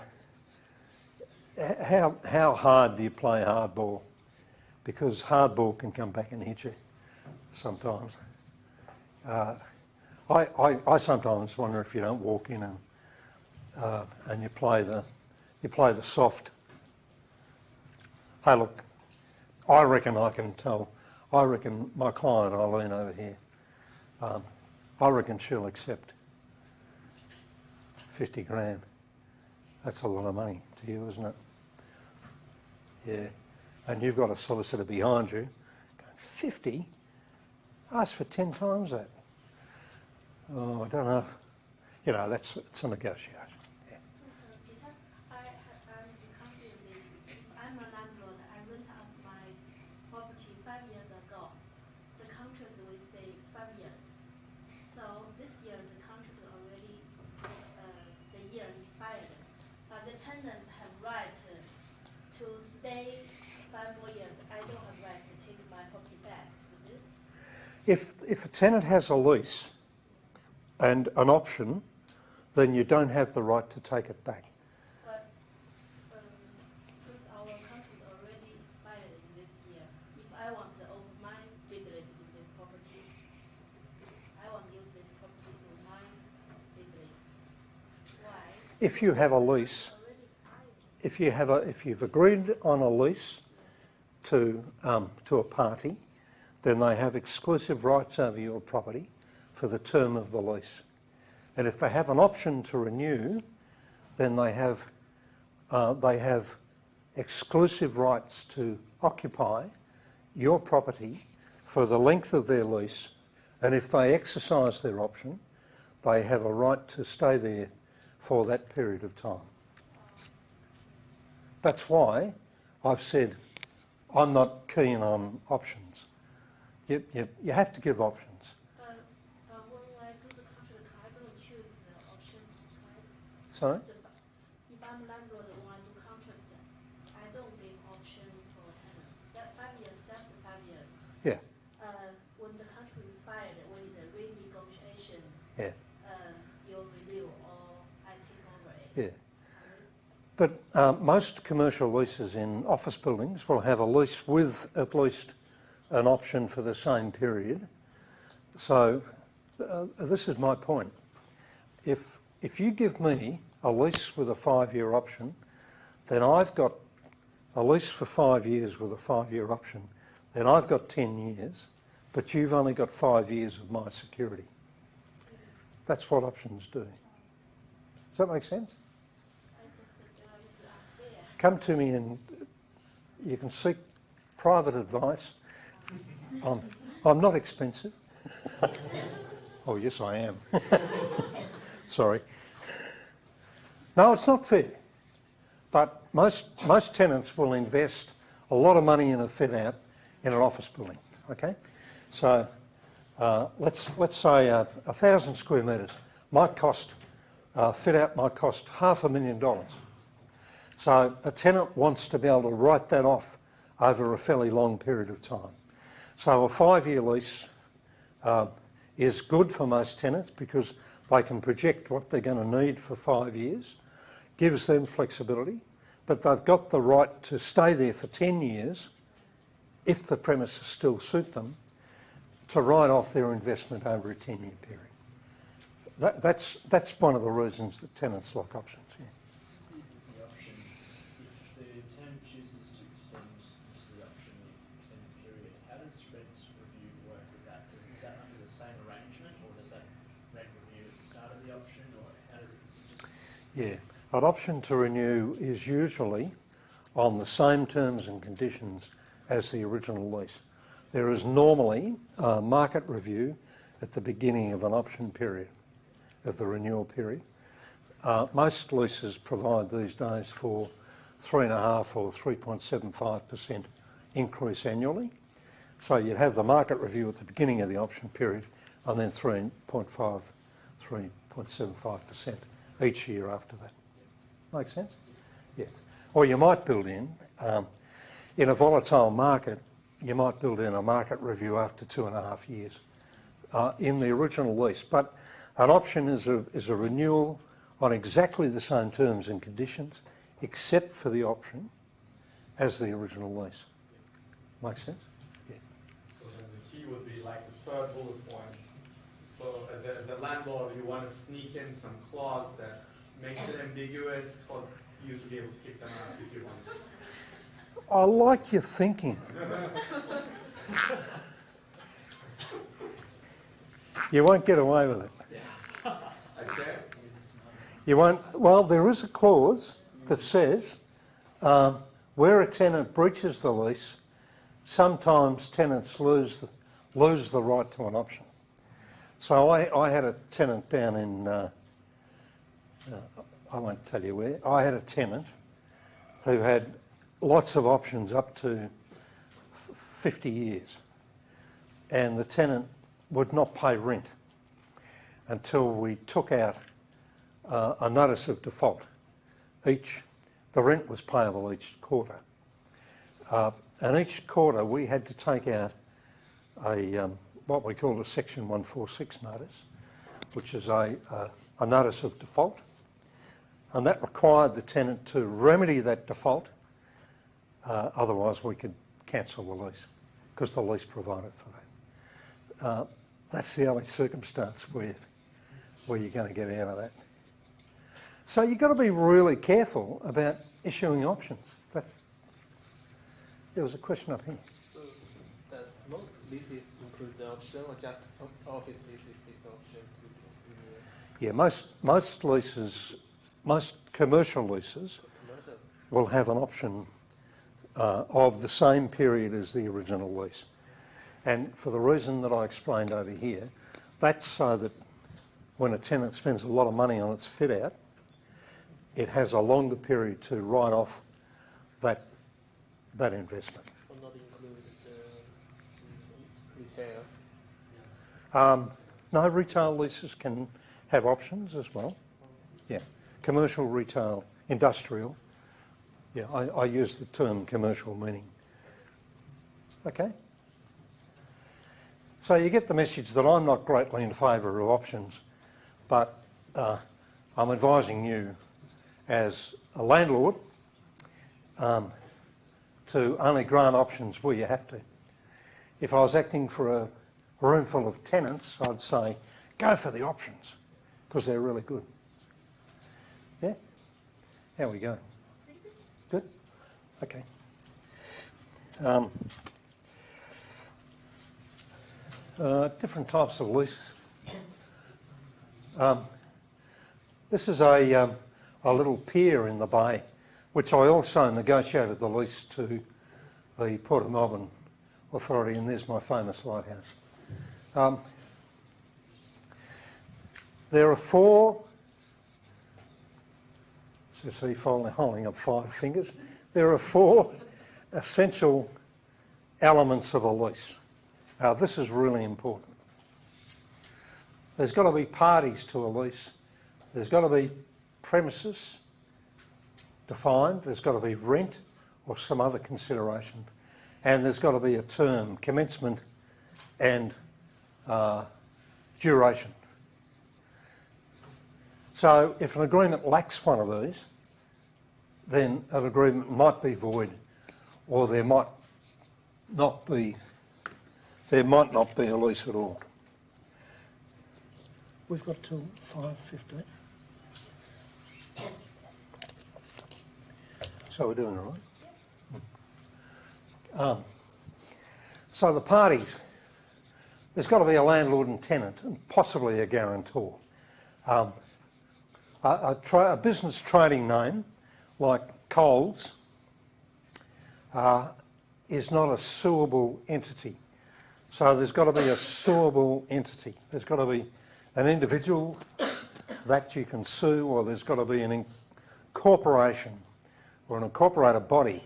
hard do you play hardball? Because hardball can come back and hit you sometimes. I sometimes wonder if you don't walk in and you play the soft. Hey, look, I reckon I can tell. I reckon my client Eileen over here. I reckon she'll accept 50 grand. That's a lot of money to you, isn't it? Yeah. And you've got a solicitor behind you going, 50? Ask for 10 times that. Oh, I don't know. You know, it's a negotiation. Yeah. Peter, I'm confused. If I'm a landlord, I rent out my property 5 years ago. The contract will say 5 years. So this year the contract already, the year expired. But the tenants have right to stay 5 more years. I don't have right to take my property back, is it? If a tenant has a lease and an option, then you don't have the right to take it back. But since our contract already expired in this year, if I want to open my business in this property, I want to use this property to my business. Why? If you have a lease, Already expired. if you've agreed on a lease to a party, then they have exclusive rights over your property for the term of the lease. And if they have an option to renew, then they have exclusive rights to occupy your property for the length of their lease. And if they exercise their option, they have a right to stay there for that period of time. That's why I've said I'm not keen on options. You have to give options. When I do the contract, I don't choose the option, right? Sorry? If I'm landlord, when I do contract, I don't give option for tenants. Just 5 years, just 5 years. Yeah, When the contract expired, when the renegotiation, yeah, you'll review or I take over it. yeah. But most commercial leases in office buildings will have a lease with at least an option for the same period. So this is my point. If you give me a lease with a 5-year option, then I've got a lease for 5 years with a 5-year option. Then I've got 10 years, but you've only got 5 years of my security. That's what options do. Does that make sense? I just feel like it's unfair. Come to me and you can seek private advice. I'm not expensive. Oh, yes, I am. Sorry. No, it's not fair. But most tenants will invest a lot of money in a fit-out in an office building. Okay, so let's say 1,000 square metres might cost fit-out might cost $500,000. So a tenant wants to be able to write that off over a fairly long period of time. So a 5-year lease is good for most tenants because they can project what they're going to need for 5 years, gives them flexibility, but they've got the right to stay there for 10 years if the premises still suit them, to write off their investment over a 10-year period. That's one of the reasons that tenants like options. Yeah. The options, if the tenant chooses to extend into the option the extended period, how does rent review work with that? Is that under the same arrangement, or does that rent review at the start of the option, or how does it just? Yeah, an option to renew is usually on the same terms and conditions as the original lease. There is normally a market review at the beginning of an option period, of the renewal period. Most leases provide these days for 3.5 or 3.75% increase annually. So you'd have the market review at the beginning of the option period and then 3.5, 3.75% each year after that. Make sense? Yeah. or you might build in a volatile market, you might build in a market review after 2.5 years in the original lease. But an option is a renewal on exactly the same terms and conditions, except for the option as the original lease. Make sense? Yeah. So then the key would be like the third bullet point. So as a landlord, you want to sneak in some clause that makes it ambiguous for you to be able to kick them out if you want. I like your thinking. You won't get away with it. Okay. You won't. Well, there is a clause that says where a tenant breaches the lease, sometimes tenants lose the right to an option. So I had a tenant down in, I won't tell you where, I had a tenant who had lots of options up to 50 years, and the tenant would not pay rent until we took out a notice of default. The rent was payable each quarter, and each quarter we had to take out a what we call a Section 146 notice, which is a notice of default, and that required the tenant to remedy that default. Otherwise, we could cancel the lease because the lease provided for that. That's the only circumstance where you're going to get out of that. So you've got to be really careful about issuing options. There was a question up here. So most leases include the option, or just office leases with the option to renew? Yeah, most leases, most commercial leases will have an option of the same period as the original lease. And for the reason that I explained over here, that's so that when a tenant spends a lot of money on its fit out, it has a longer period to write off that investment. So not include retail? No, retail leases can have options as well. Yeah, commercial, retail, industrial. Yeah, I use the term commercial meaning. Okay? So you get the message that I'm not greatly in favour of options, but I'm advising you as a landlord to only grant options where you have to. If I was acting for a room full of tenants, I'd say, go for the options, because they're really good. Yeah? How we go? Good? Okay. Different types of leases. This is a little pier in the bay, which I also negotiated the lease to the Port of Melbourne Authority, and there's my famous lighthouse. There are four, so see, holding up 5 fingers. There are 4 essential elements of a lease. Now, this is really important. There's got to be parties to a lease. There's got to be premises defined. There's got to be rent or some other consideration. And there's got to be a term, commencement and duration. So if an agreement lacks one of these, then an agreement might be void, or there might not be a lease at all. We've got till 5:15. So we're doing all right. So the parties, there's got to be a landlord and tenant, and possibly a guarantor. A business trading name like Coles is not a suable entity. So there's got to be a suable entity. There's got to be an individual that you can sue, or there's got to be an corporation or an incorporated body.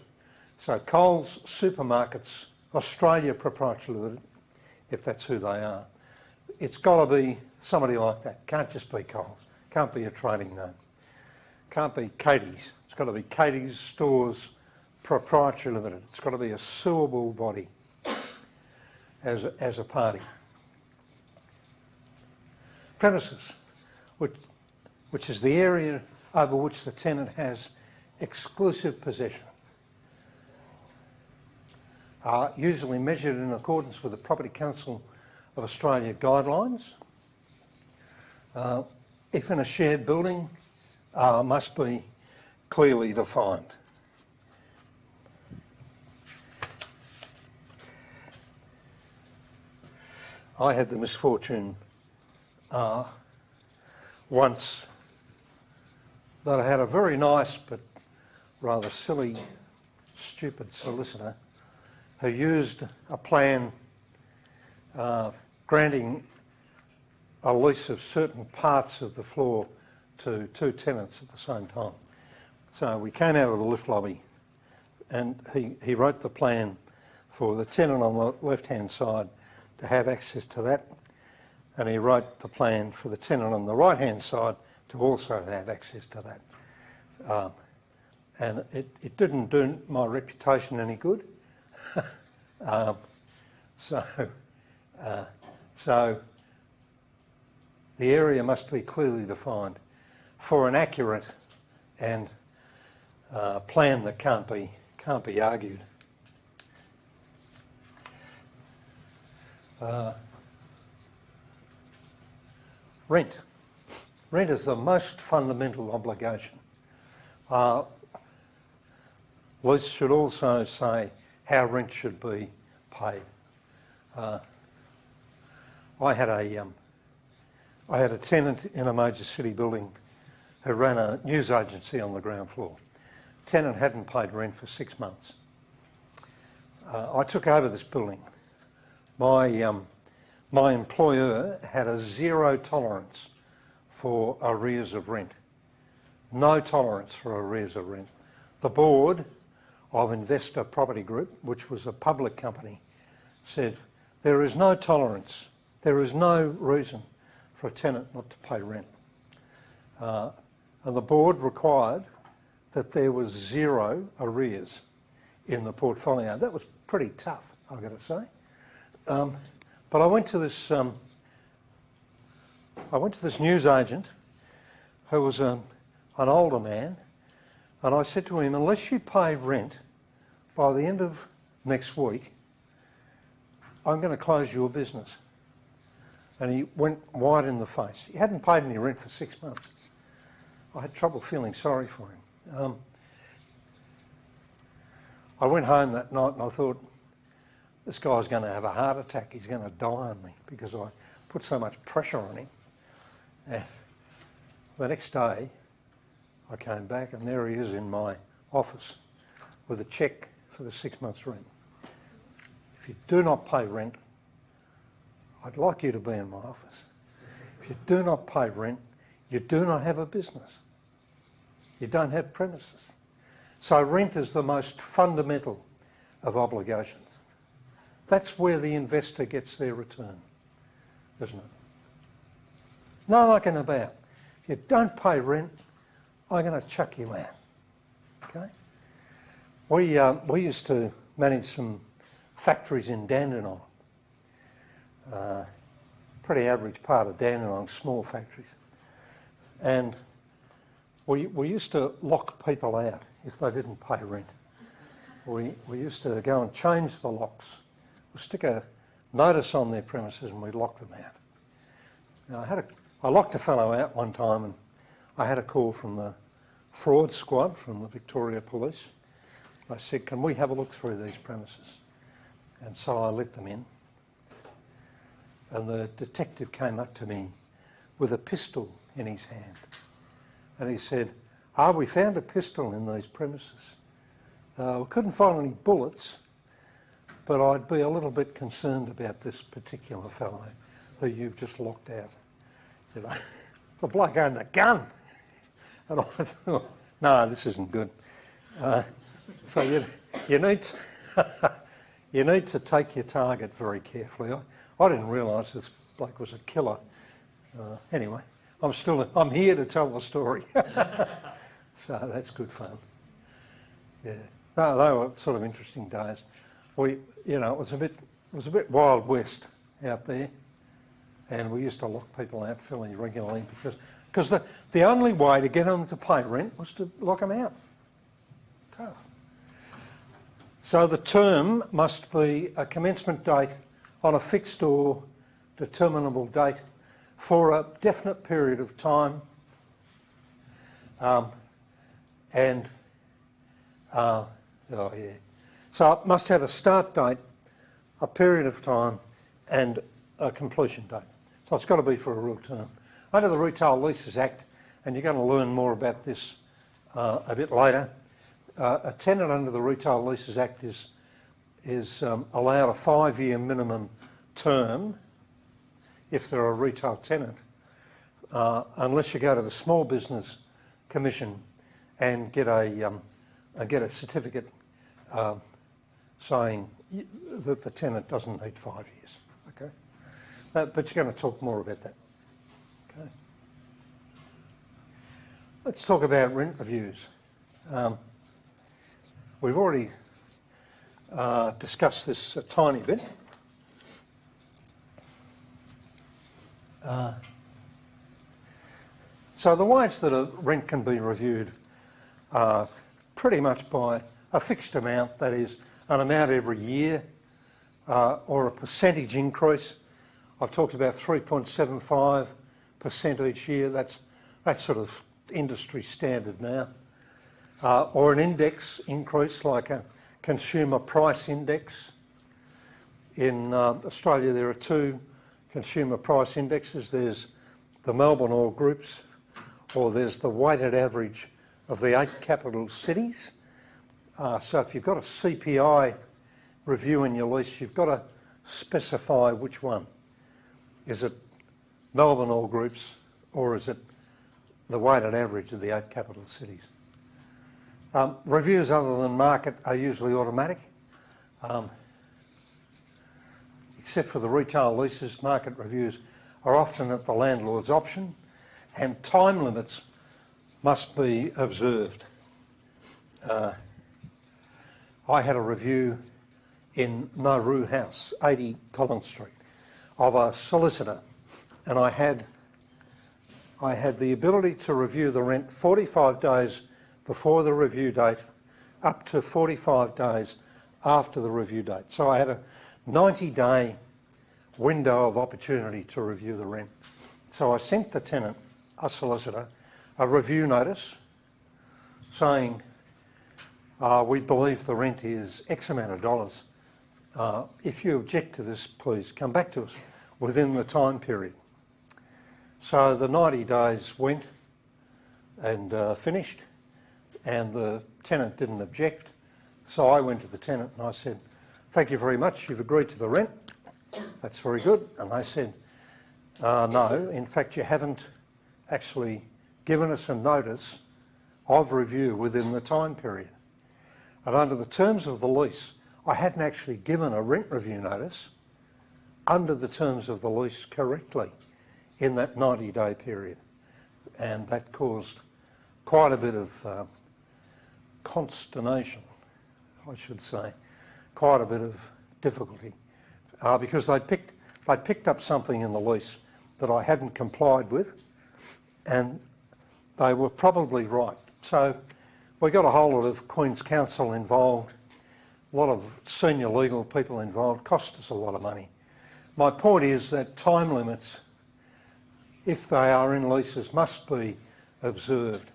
So Coles Supermarkets Australia Proprietary Limited, if that's who they are, it's got to be somebody like that. Can't just be Coles. Can't be a trading name. Can't be Katie's. It's got to be Katie's Stores Proprietary Limited. It's got to be a suable body as a party. Premises, which is the area over which the tenant has exclusive possession, are usually measured in accordance with the Property Council of Australia guidelines. If in a shared building, must be clearly defined. I had the misfortune once that I had a very nice but rather silly, stupid solicitor who used a plan granting a lease of certain parts of the floor to two tenants at the same time. So we came out of the lift lobby and he wrote the plan for the tenant on the left-hand side to have access to that, and he wrote the plan for the tenant on the right-hand side to also have access to that. And it didn't do my reputation any good. So the area must be clearly defined for an accurate and plan that can't be argued. Rent. Rent is the most fundamental obligation. Lease should also say how rent should be paid. I had a tenant in a major city building who ran a news agency on the ground floor. Tenant hadn't paid rent for 6 months. I took over this building. My employer had a zero tolerance for arrears of rent. No tolerance for arrears of rent. The board of Investor Property Group, which was a public company, said there is no tolerance, there is no reason for a tenant not to pay rent. And the board required that there was zero arrears in the portfolio. That was pretty tough, I've got to say. But I went to this news agent who was an older man, and I said to him, unless you pay rent by the end of next week, I'm going to close your business. And he went white in the face. He hadn't paid any rent for 6 months. I had trouble feeling sorry for him. I went home that night and I thought, this guy's going to have a heart attack. He's going to die on me because I put so much pressure on him. And the next day, I came back and there he is in my office with a cheque for the 6 months' rent. If you do not pay rent, I'd like you to be in my office. If you do not pay rent, you do not have a business. You don't have premises. So rent is the most fundamental of obligations. That's where the investor gets their return, isn't it? No mucking about. If you don't pay rent, I'm going to chuck you out. Okay? We used to manage some factories in Dandenong. Pretty average part of Dandenong, small factories. And we used to lock people out if they didn't pay rent. We used to go and change the locks. We'd stick a notice on their premises and we'd lock them out. Now, I locked a fellow out one time and I had a call from the fraud squad from the Victoria Police. They said, can we have a look through these premises? And so I let them in. And the detective came up to me with a pistol in his hand. And he said, we found a pistol in these premises. We couldn't find any bullets, but I'd be a little bit concerned about this particular fellow who you've just locked out. You know, the bloke owned a gun. And I thought, no, this isn't good. So you need to take your target very carefully. I didn't realise this bloke was a killer. Anyway, I'm here to tell the story. So that's good fun. Yeah, they were sort of interesting days. It was a bit Wild West out there, and we used to lock people out fairly regularly because the only way to get them to pay rent was to lock them out. Tough. So the term must be a commencement date on a fixed or determinable date for a definite period of time, So it must have a start date, a period of time, and a completion date. So it's got to be for a real term. Under the Retail Leases Act, and you're going to learn more about this a bit later, a tenant under the Retail Leases Act is allowed a 5-year minimum term if they're a retail tenant, unless you go to the Small Business Commission and get a certificate saying that the tenant doesn't need 5 years. Okay, but you're going to talk more about that. Okay, let's talk about rent reviews. We've already discussed this a tiny bit. So the ways that a rent can be reviewed are pretty much by a fixed amount, that is, an amount every year, or a percentage increase. I've talked about 3.75% each year. That's sort of industry standard now. Or an index increase, like a consumer price index. In Australia, there are 2 consumer price indexes. There's the Melbourne All Groups, or there's the weighted average of the 8 capital cities. So if you've got a CPI review in your lease, you've got to specify which one. Is it Melbourne All Groups, or is it the weighted average of the 8 capital cities? Reviews other than market are usually automatic. Except for the retail leases, market reviews are often at the landlord's option, and time limits must be observed. I had a review in Nauru House, 80 Collins Street, of a solicitor, and I had the ability to review the rent 45 days before the review date, up to 45 days after the review date. So I had a 90-day window of opportunity to review the rent. So I sent the tenant, a solicitor, a review notice saying, we believe the rent is X amount of dollars. If you object to this, please come back to us within the time period. So the 90 days went and finished, and the tenant didn't object. So I went to the tenant and I said, thank you very much, you've agreed to the rent. That's very good. And they said, no, in fact, you haven't actually given us a notice of review within the time period. And under the terms of the lease, I hadn't actually given a rent review notice under the terms of the lease correctly in that 90-day period. And that caused quite a bit of consternation, I should say, quite a bit of difficulty, because they picked up something in the lease that I hadn't complied with, and they were probably right. So we got a whole lot of Queen's Counsel involved, a lot of senior legal people involved, cost us a lot of money. My point is that time limits, if they are in leases, must be observed.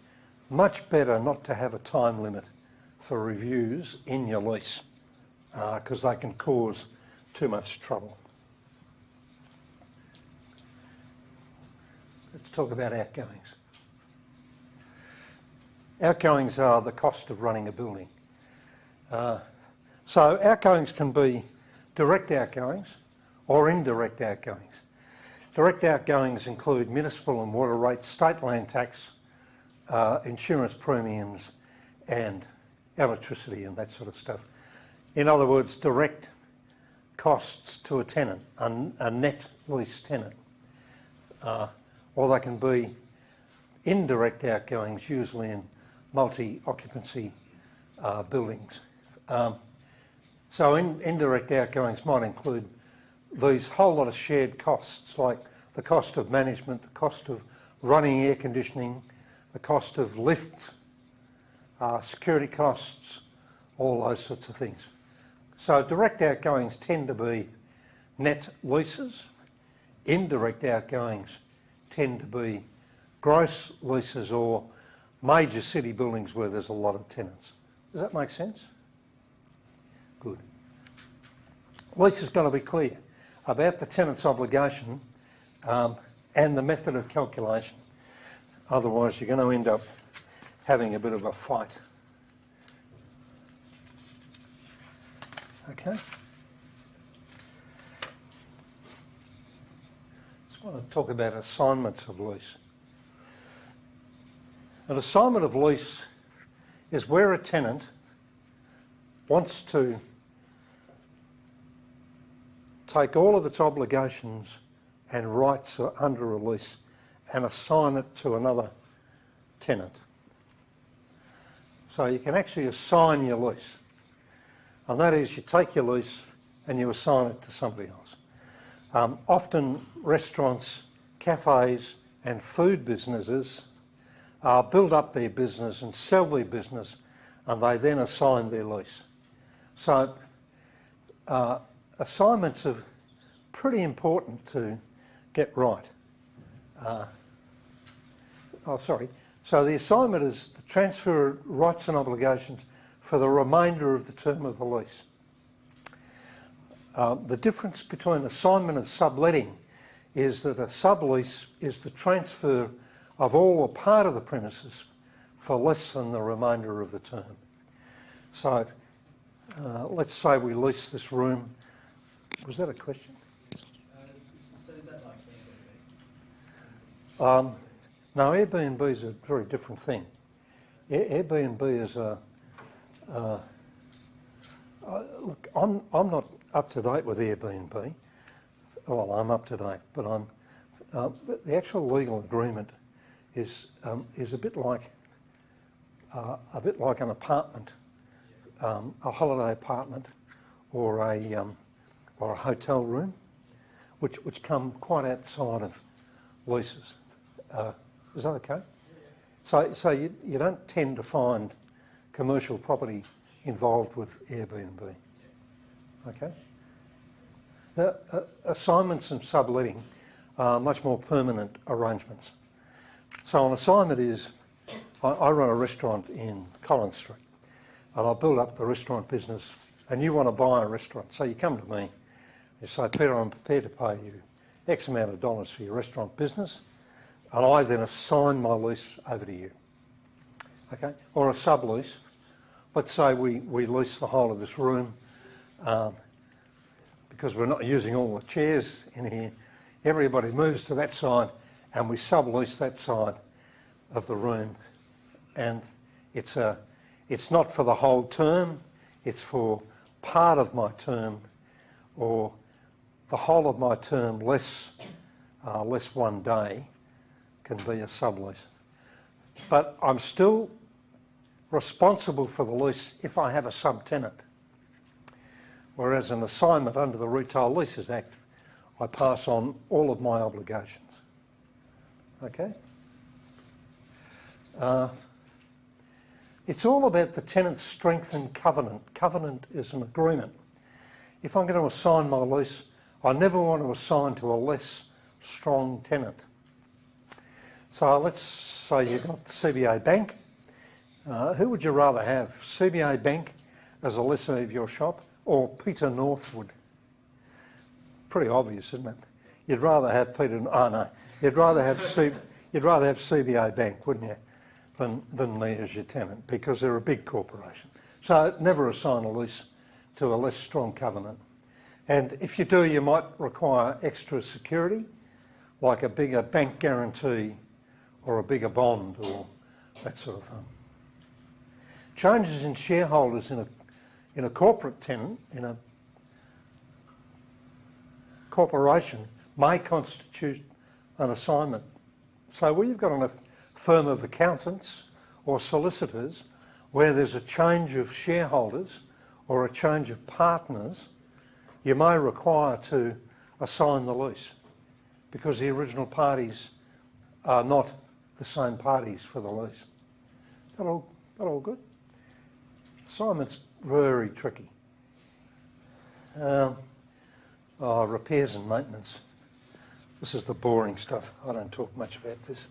Much better not to have a time limit for reviews in your lease, because they can cause too much trouble. Let's talk about outgoings. Outgoings are the cost of running a building. So outgoings can be direct outgoings or indirect outgoings. Direct outgoings include municipal and water rates, state land tax, insurance premiums, and electricity and that sort of stuff. In other words, direct costs to a tenant, a net lease tenant. Or they can be indirect outgoings, usually in multi-occupancy buildings. So indirect outgoings might include these whole lot of shared costs, like the cost of management, the cost of running air conditioning, the cost of lifts, security costs, all those sorts of things. So direct outgoings tend to be net leases. Indirect outgoings tend to be gross leases or major city buildings where there's a lot of tenants. Does that make sense? Good. Lease has got to be clear about the tenant's obligation and the method of calculation. Otherwise, you're going to end up having a bit of a fight. Okay? Just want to talk about assignments of lease. An assignment of lease is where a tenant wants to take all of its obligations and rights under a lease and assign it to another tenant. So you can actually assign your lease. And that is, you take your lease and you assign it to somebody else. Often restaurants, cafes and food businesses build up their business and sell their business, and they then assign their lease. So assignments are pretty important to get right. So the assignment is the transfer of rights and obligations for the remainder of the term of the lease. The difference between assignment and subletting is that a sublease is the transfer of all or part of the premises for less than the remainder of the term. So let's say we lease this room. Was that a question? So is that like Airbnb? No, Airbnb is a very different thing. Airbnb is a... look, I'm not up to date with Airbnb. Well, I'm up to date, but the actual legal agreement is a bit like an apartment, a holiday apartment, or a hotel room, which come quite outside of leases. Is that okay? So you don't tend to find commercial property involved with Airbnb. Okay? The assignments and subletting are much more permanent arrangements. So an assignment is, I run a restaurant in Collins Street, and I build up the restaurant business, and you want to buy a restaurant. So you come to me, you say, Peter, I'm prepared to pay you X amount of dollars for your restaurant business, and I then assign my lease over to you. Okay? Or a sublease. Let's say we lease the whole of this room because we're not using all the chairs in here. Everybody moves to that side and we sublease that side of the room. And it's not for the whole term, it's for part of my term or the whole of my term less 1 day can be a sublease. But I'm still responsible for the lease if I have a subtenant. Whereas an assignment under the Retail Leases Act, I pass on all of my obligations. Okay? It's all about the tenant's strength and covenant. Covenant is an agreement. If I'm going to assign my lease, I never want to assign to a less strong tenant. So let's say you've got CBA Bank. Who would you rather have, CBA Bank as a lessee of your shop or Peter Northwood? Pretty obvious, isn't it? You'd rather have Peter... Oh, no. You'd rather have CBA Bank, wouldn't you, than me as your tenant, because they're a big corporation. So never assign a lease to a less strong covenant. And if you do, you might require extra security, like a bigger bank guarantee or a bigger bond or that sort of thing. Changes in shareholders in a corporate tenant, in a corporation, may constitute an assignment. So where you've got a firm of accountants or solicitors, where there's a change of shareholders or a change of partners, you may require to assign the lease because the original parties are not the same parties for the lease. Is that all good? Assignment's very tricky. Repairs and maintenance. This is the boring stuff. I don't talk much about this,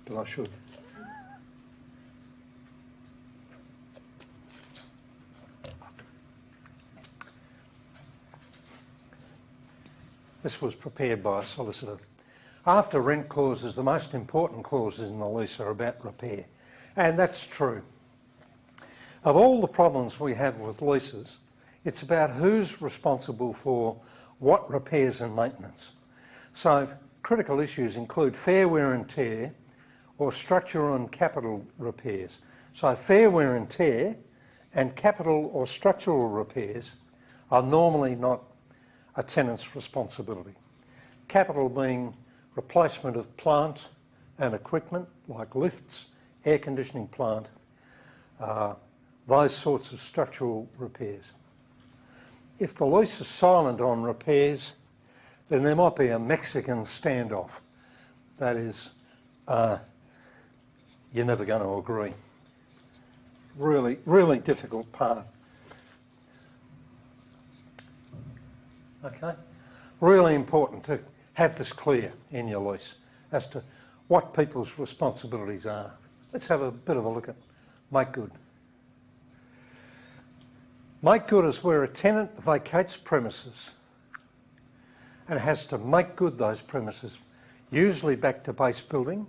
but I should. This was prepared by a solicitor. After rent clauses, the most important clauses in the lease are about repair. And that's true. Of all the problems we have with leases, it's about who's responsible for what repairs and maintenance. So critical issues include fair wear and tear or structural and capital repairs. So fair wear and tear and capital or structural repairs are normally not a tenant's responsibility. Capital being replacement of plant and equipment like lifts, air conditioning plant, those sorts of structural repairs. If the lease is silent on repairs, then there might be a Mexican standoff. That is, you're never going to agree. Really, really difficult part. Okay? Really important to have this clear in your lease as to what people's responsibilities are. Let's have a bit of a look at make good. Make good is where a tenant vacates premises and has to make good those premises, usually back to base building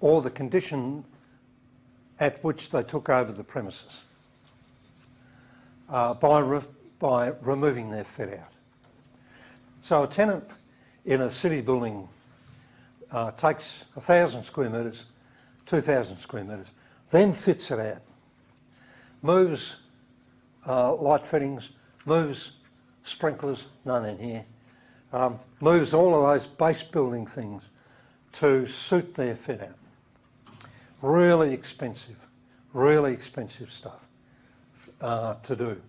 or the condition at which they took over the premises by removing their fit out. So a tenant in a city building takes 1,000 square metres, 2,000 square metres, then fits it out, moves light fittings, moves sprinklers, none in here, moves all of those base building things to suit their fit out. Really expensive stuff to do.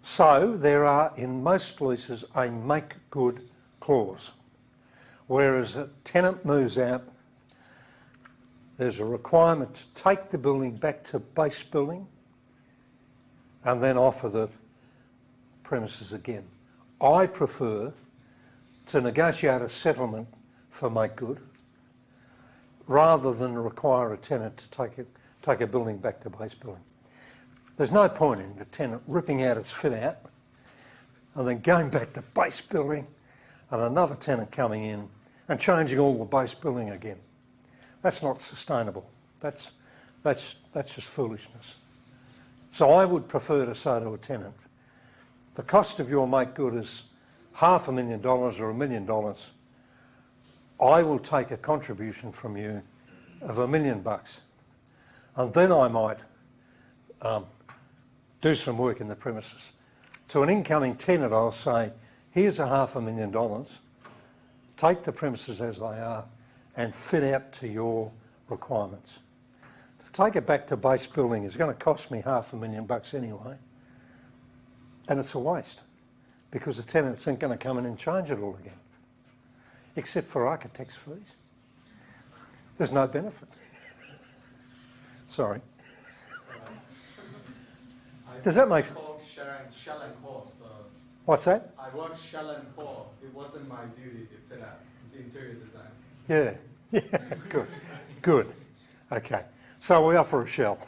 So there are in most leases a make good clause. Whereas a tenant moves out, there's a requirement to take the building back to base building and then offer the premises again. I prefer to negotiate a settlement for make good rather than require a tenant to take a building back to base building. There's no point in the tenant ripping out its fit out and then going back to base building and another tenant coming in and changing all the base building again. That's not sustainable. That's just foolishness. So I would prefer to say to a tenant, the cost of your make good is $500,000 or $1 million. I will take a contribution from you of $1 million, and then I might do some work in the premises. To an incoming tenant, I'll say, here's $500,000, take the premises as they are and fit out to your requirements. To take it back to base building is going to cost me $500,000 anyway, and it's a waste because the tenants aren't going to come in and change it all again, except for architects' fees. There's no benefit. Sorry. Does that make sense? Shell and core, so What's that? I worked shell and core. It wasn't my duty to fit out. It's interior design. Yeah, yeah, good. Okay, so we offer a shell.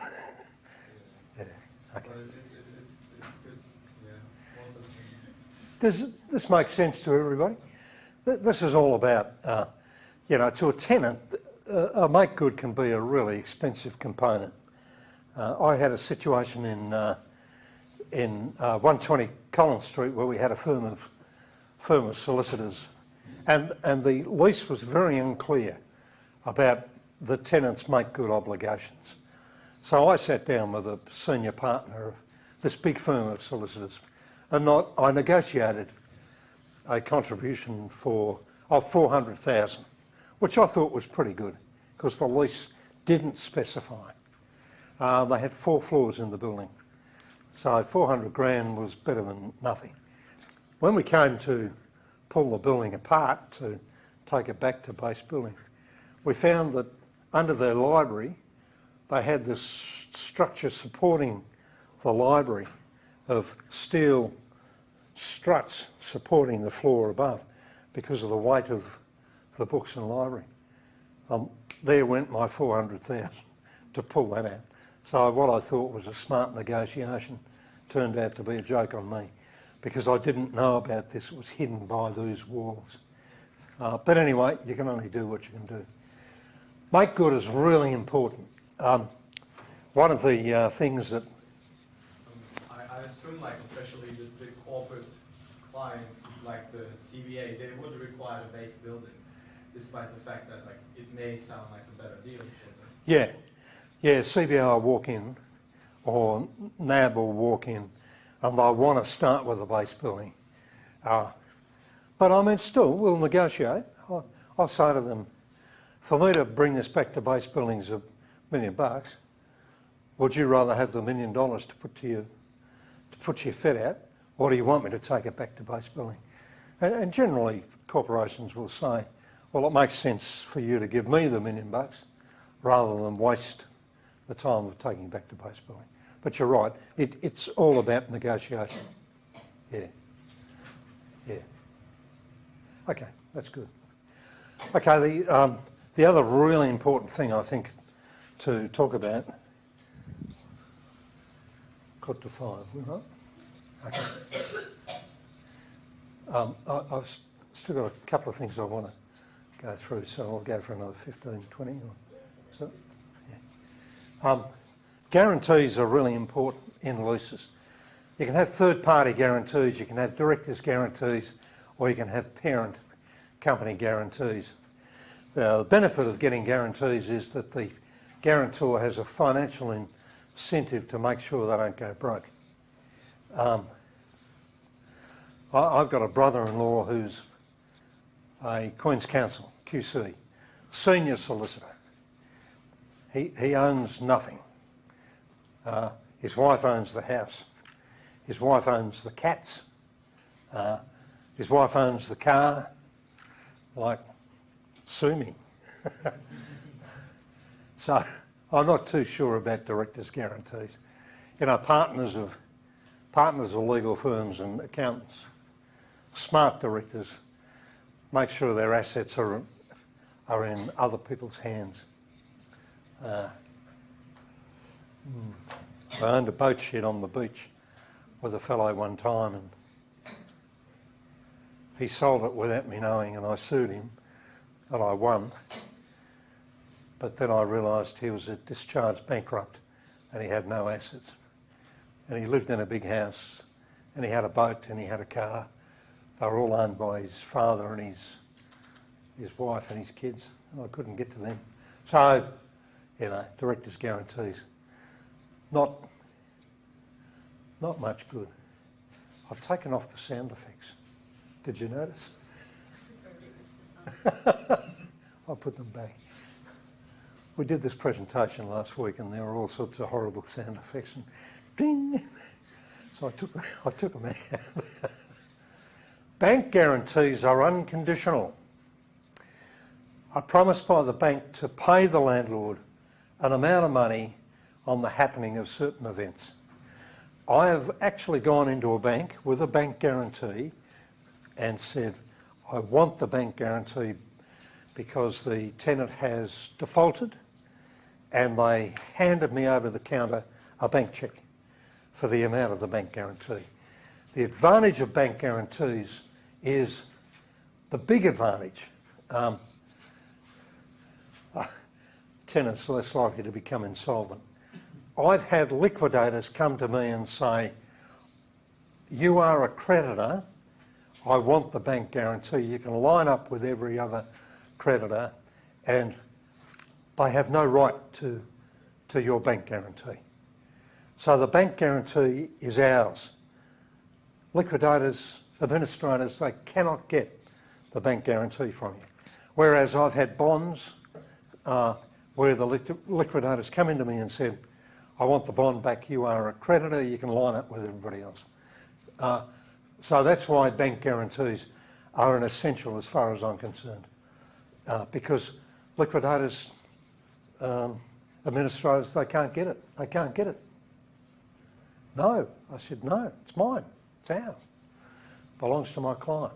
Yeah, okay. But it's good. Yeah. Does this make sense to everybody? This is all about, to a tenant, a make good can be a really expensive component. I had a situation in 120 Collins Street where we had a firm of solicitors, and the lease was very unclear about the tenant's make good obligations. So I sat down with a senior partner of this big firm of solicitors, and I negotiated a contribution of $400,000, which I thought was pretty good because the lease didn't specify. They had 4 floors in the building, so 400 grand was better than nothing. When we came to pull the building apart to take it back to base building, we found that under their library they had this structure supporting the library of steel struts supporting the floor above because of the weight of the books in the library. There went my 400,000 to pull that out. So what I thought was a smart negotiation turned out to be a joke on me because I didn't know about this. It was hidden by these walls. But anyway, you can only do what you can do. Make good is really important. One of the things that... I assume, like, especially with the corporate clients, like the CBA, they would require a base building, despite the fact that, like, it may sound like a better deal for them. Yeah, CBA will walk in, or NAB will walk in, and they'll want to start with a base building. But I mean, still, we'll negotiate. I'll say to them, for me to bring this back to base buildings $1 million, would you rather have the $1 million to put your fit out, or do you want me to take it back to base building? And generally, corporations will say, well, it makes sense for you to give me the $1 million rather than waste the time of taking it back to base building. But you're right, it's all about negotiation. Yeah. Okay, that's good. Okay, the other really important thing I think to talk about, got to 5, right? Okay. I've still got a couple of things I want to go through, so I'll go for another 15, 20 or so. Yeah. Guarantees are really important in leases. You can have third-party guarantees, you can have directors' guarantees, or you can have parent company guarantees. The benefit of getting guarantees is that the guarantor has a financial incentive to make sure they don't go broke. I've got a brother-in-law who's a Queen's Counsel, QC, senior solicitor. He owns nothing. His wife owns the house. His wife owns the cats. His wife owns the car. Like, sue me. So I'm not too sure about directors' guarantees. You know, partners of legal firms and accountants, smart directors, make sure their assets are in other people's hands. I owned a boat shed on the beach with a fellow one time, and he sold it without me knowing, and I sued him, and I won. But then I realised he was a discharged bankrupt and he had no assets. And he lived in a big house, and he had a boat and he had a car. They were all owned by his father and his wife and his kids, and I couldn't get to them. So, you know, directors' guarantees, not much good. I've taken off the sound effects. Did you notice? I'll put them back. We did this presentation last week and there were all sorts of horrible sound effects and ding. So I took them out. Bank guarantees are unconditional. Are promised by the bank to pay the landlord an amount of money on the happening of certain events. I have actually gone into a bank with a bank guarantee and said, I want the bank guarantee because the tenant has defaulted, and they handed me over the counter a bank cheque for the amount of the bank guarantee. The advantage of bank guarantees is the big advantage. Tenants are less likely to become insolvent. I've had liquidators come to me and say, you are a creditor, I want the bank guarantee. You can line up with every other creditor and they have no right to your bank guarantee. So the bank guarantee is ours. Liquidators, administrators, they cannot get the bank guarantee from you. Whereas I've had bonds where the liquidators come into me and said, I want the bond back, you are a creditor, you can line up with everybody else. So that's why bank guarantees are an essential as far as I'm concerned. Because liquidators, administrators, they can't get it. They can't get it. No. I said, no, it's mine. It's ours. Belongs to my client.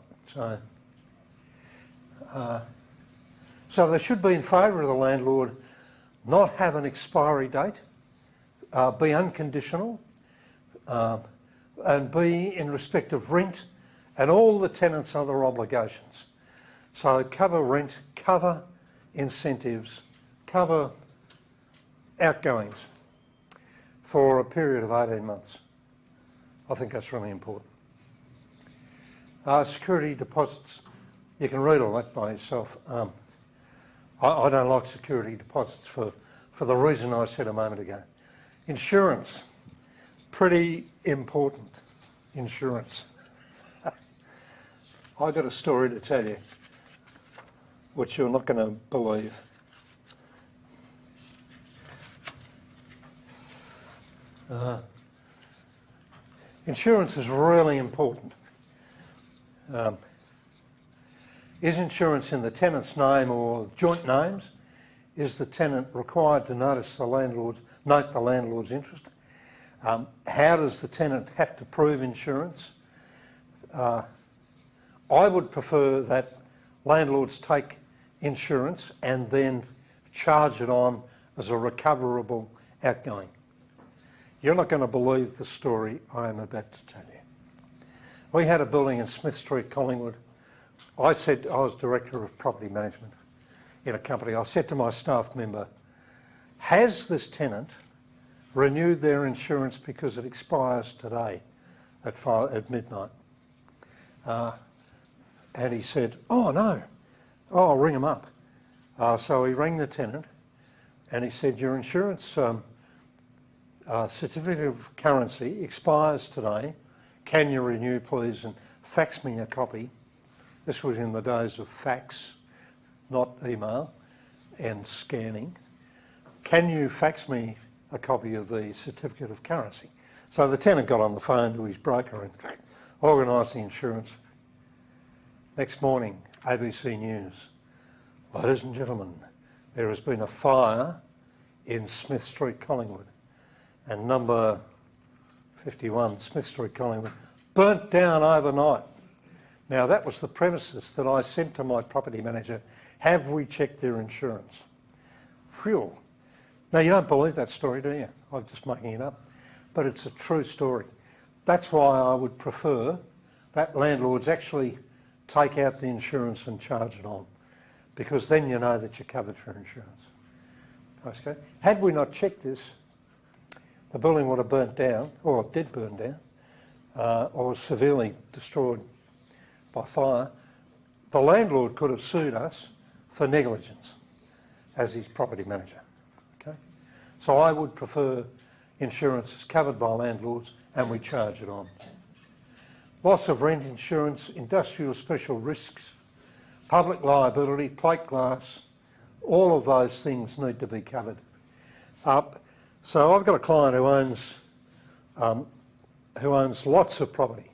So they should be in favour of the landlord, not have an expiry date, be unconditional, and be in respect of rent and all the tenants' other obligations. So cover rent, cover incentives, cover outgoings for a period of 18 months. I think that's really important. Security deposits, you can read all that by yourself. I don't like security deposits for the reason I said a moment ago. Insurance, pretty important. Insurance. I've got a story to tell you, which you're not going to believe. Insurance is really important. Is insurance in the tenant's name or joint names? Is the tenant required to note the landlord's interest? How does the tenant have to prove insurance? I would prefer that landlords take insurance and then charge it on as a recoverable outgoing. You're not going to believe the story I am about to tell you. We had a building in Smith Street, Collingwood. I was Director of Property Management in a company. I said to my staff member, has this tenant renewed their insurance because it expires today at midnight? And he said, oh no, I'll ring him up. So he rang the tenant and he said, your insurance certificate of currency expires today. Can you renew please and fax me a copy? This was in the days of fax, not email and scanning. Can you fax me a copy of the certificate of currency? So the tenant got on the phone to his broker and organised the insurance. Next morning, ABC News. Ladies and gentlemen, there has been a fire in Smith Street, Collingwood, and number 51, Smith Street, Collingwood, burnt down overnight. Now, that was the premises that I sent to my property manager. Have we checked their insurance? Phew. Now, you don't believe that story, do you? I'm just making it up. But it's a true story. That's why I would prefer that landlords actually take out the insurance and charge it on, because then you know that you're covered for insurance. Okay? Had we not checked this, the building would have burnt down, or it did burn down, or was severely destroyed by fire. The landlord could have sued us for negligence as his property manager. Okay? So I would prefer insurance is covered by landlords and we charge it on. Loss of rent insurance, industrial special risks, public liability, plate glass, all of those things need to be covered. So I've got a client who owns lots of property,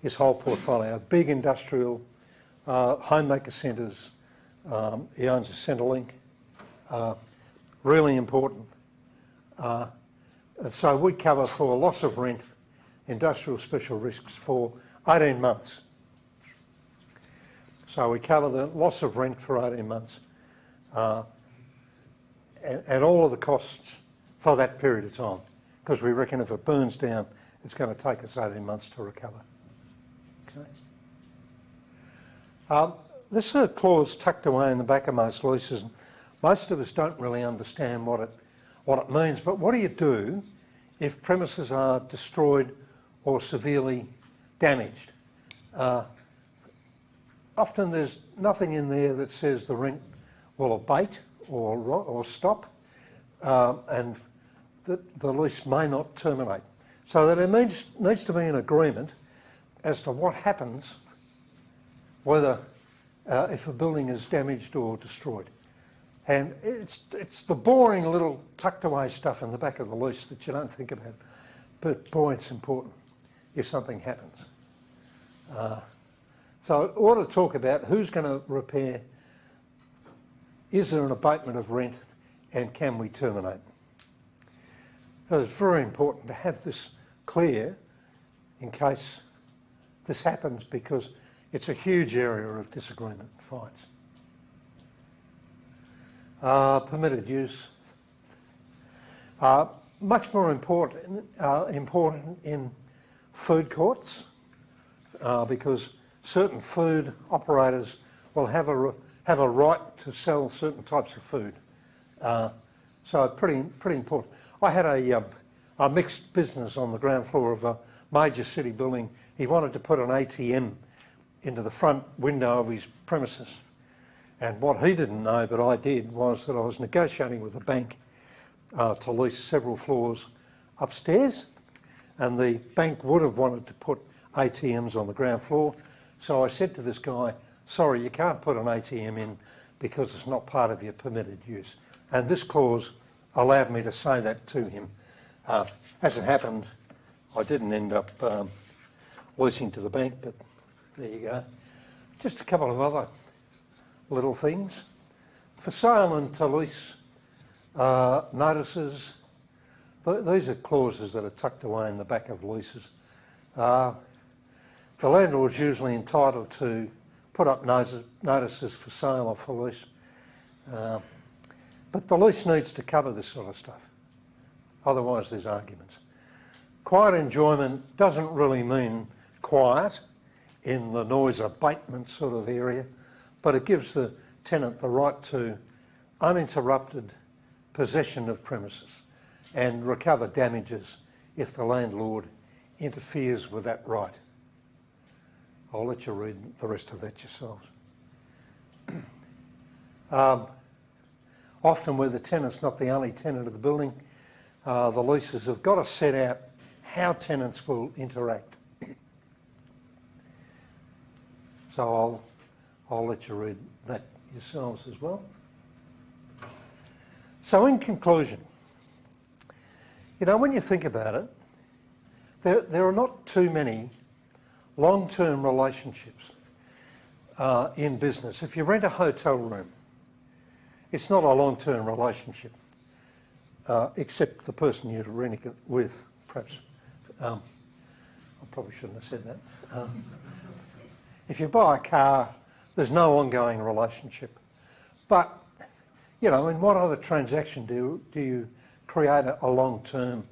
his whole portfolio, big industrial, homemaker centres. He owns a Centrelink, really important. And so we cover for loss of rent, industrial special risks for 18 months. So we cover the loss of rent for 18 months and all of the costs for that period of time, because we reckon if it burns down, it's going to take us 18 months to recover. Okay. This is a clause tucked away in the back of most leases. Most of us don't really understand what it means, but what do you do if premises are destroyed or severely damaged? Often there's nothing in there that says the rent will abate or stop, and that the lease may not terminate. So there needs to be an agreement as to what happens whether if a building is damaged or destroyed. And it's the boring little tucked away stuff in the back of the lease that you don't think about. But boy, it's important if something happens. So I ought to talk about who's going to repair, is there an abatement of rent, and can we terminate? So it's very important to have this clear in case this happens, because it's a huge area of disagreement and fights. Permitted use. Much more important in food courts, because certain food operators will have a right to sell certain types of food. So pretty important. I had a mixed business on the ground floor of a major city building. He wanted to put an ATM into the front window of his premises. And what he didn't know, but I did, was that I was negotiating with the bank to lease several floors upstairs, and the bank would have wanted to put ATMs on the ground floor. So I said to this guy, sorry, you can't put an ATM in because it's not part of your permitted use. And this clause allowed me to say that to him. As it happened, I didn't end up leasing to the bank, but there you go. Just a couple of other little things. For sale and to lease notices, these are clauses that are tucked away in the back of leases. The landlord's usually entitled to put up notices for sale or for lease. But the lease needs to cover this sort of stuff. Otherwise there's arguments. Quiet enjoyment doesn't really mean quiet in the noise abatement sort of area, but it gives the tenant the right to uninterrupted possession of premises and recover damages if the landlord interferes with that right. I'll let you read the rest of that yourselves. Often where the tenant's not the only tenant of the building, the leases have got to set out how tenants will interact. So I'll let you read that yourselves as well. So in conclusion, you know, when you think about it, there are not too many long-term relationships in business. If you rent a hotel room, it's not a long-term relationship, except the person you're renting it with, perhaps. I probably shouldn't have said that. If you buy a car, there's no ongoing relationship. But, you know, in what other transaction do you create a long-term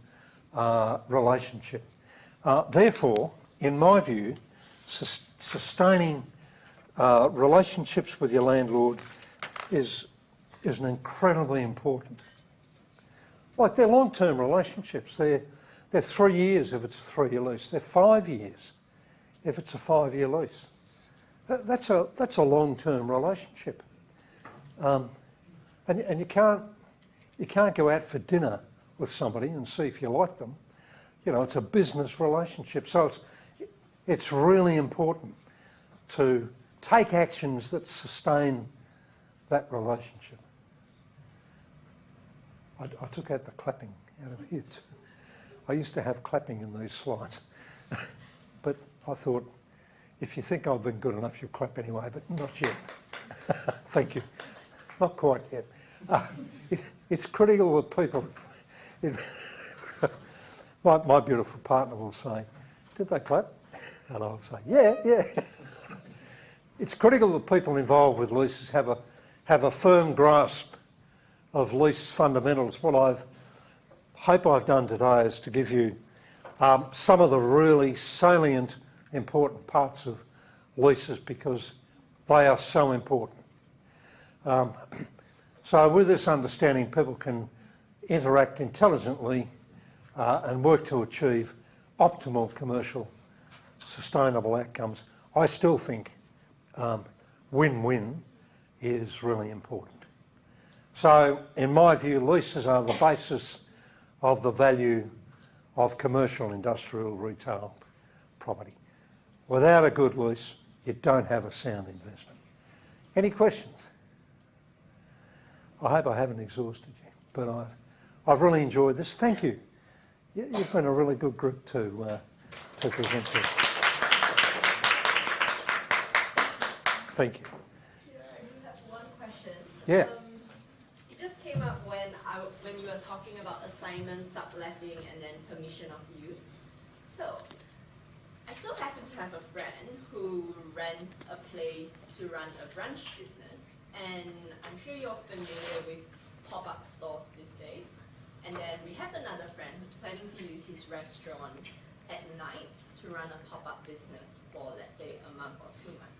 relationship? Therefore, in my view, sustaining relationships with your landlord is an incredibly important. Like, they're long-term relationships. They're 3 years if it's a 3-year lease. They're 5 years if it's a 5-year lease. That's a long-term relationship. And you can't go out for dinner with somebody and see if you like them. You know, it's a business relationship. So it's really important to take actions that sustain that relationship. I took out the clapping out of here too. I used to have clapping in these slides. But I thought, if you think I've been good enough, you'll clap anyway, but not yet. Thank you. Not quite yet. It's critical that people... my beautiful partner will say, did they clap? And I'll say, yeah. It's critical that people involved with leases have a firm grasp of lease fundamentals. What I hope I've done today is to give you some of the really salient, important parts of leases, because they are so important. So with this understanding, people can interact intelligently and work to achieve optimal commercial sustainable outcomes. I still think win-win is really important. So in my view, leases are the basis of the value of commercial, industrial, retail property. Without a good lease, you don't have a sound investment. Any questions? I hope I haven't exhausted you, but I've really enjoyed this. Thank you. You've been a really good group to present to. Thank you. I just have one question. Yeah. It just came up when you were talking about assignment, subletting, and then permission of use. So, I so happen to have a friend who rents a place to run a brunch business, and I'm sure you're familiar with pop-up stores these days. And then we have another friend who's planning to use his restaurant at night to run a pop-up business for, let's say, a month or 2 months.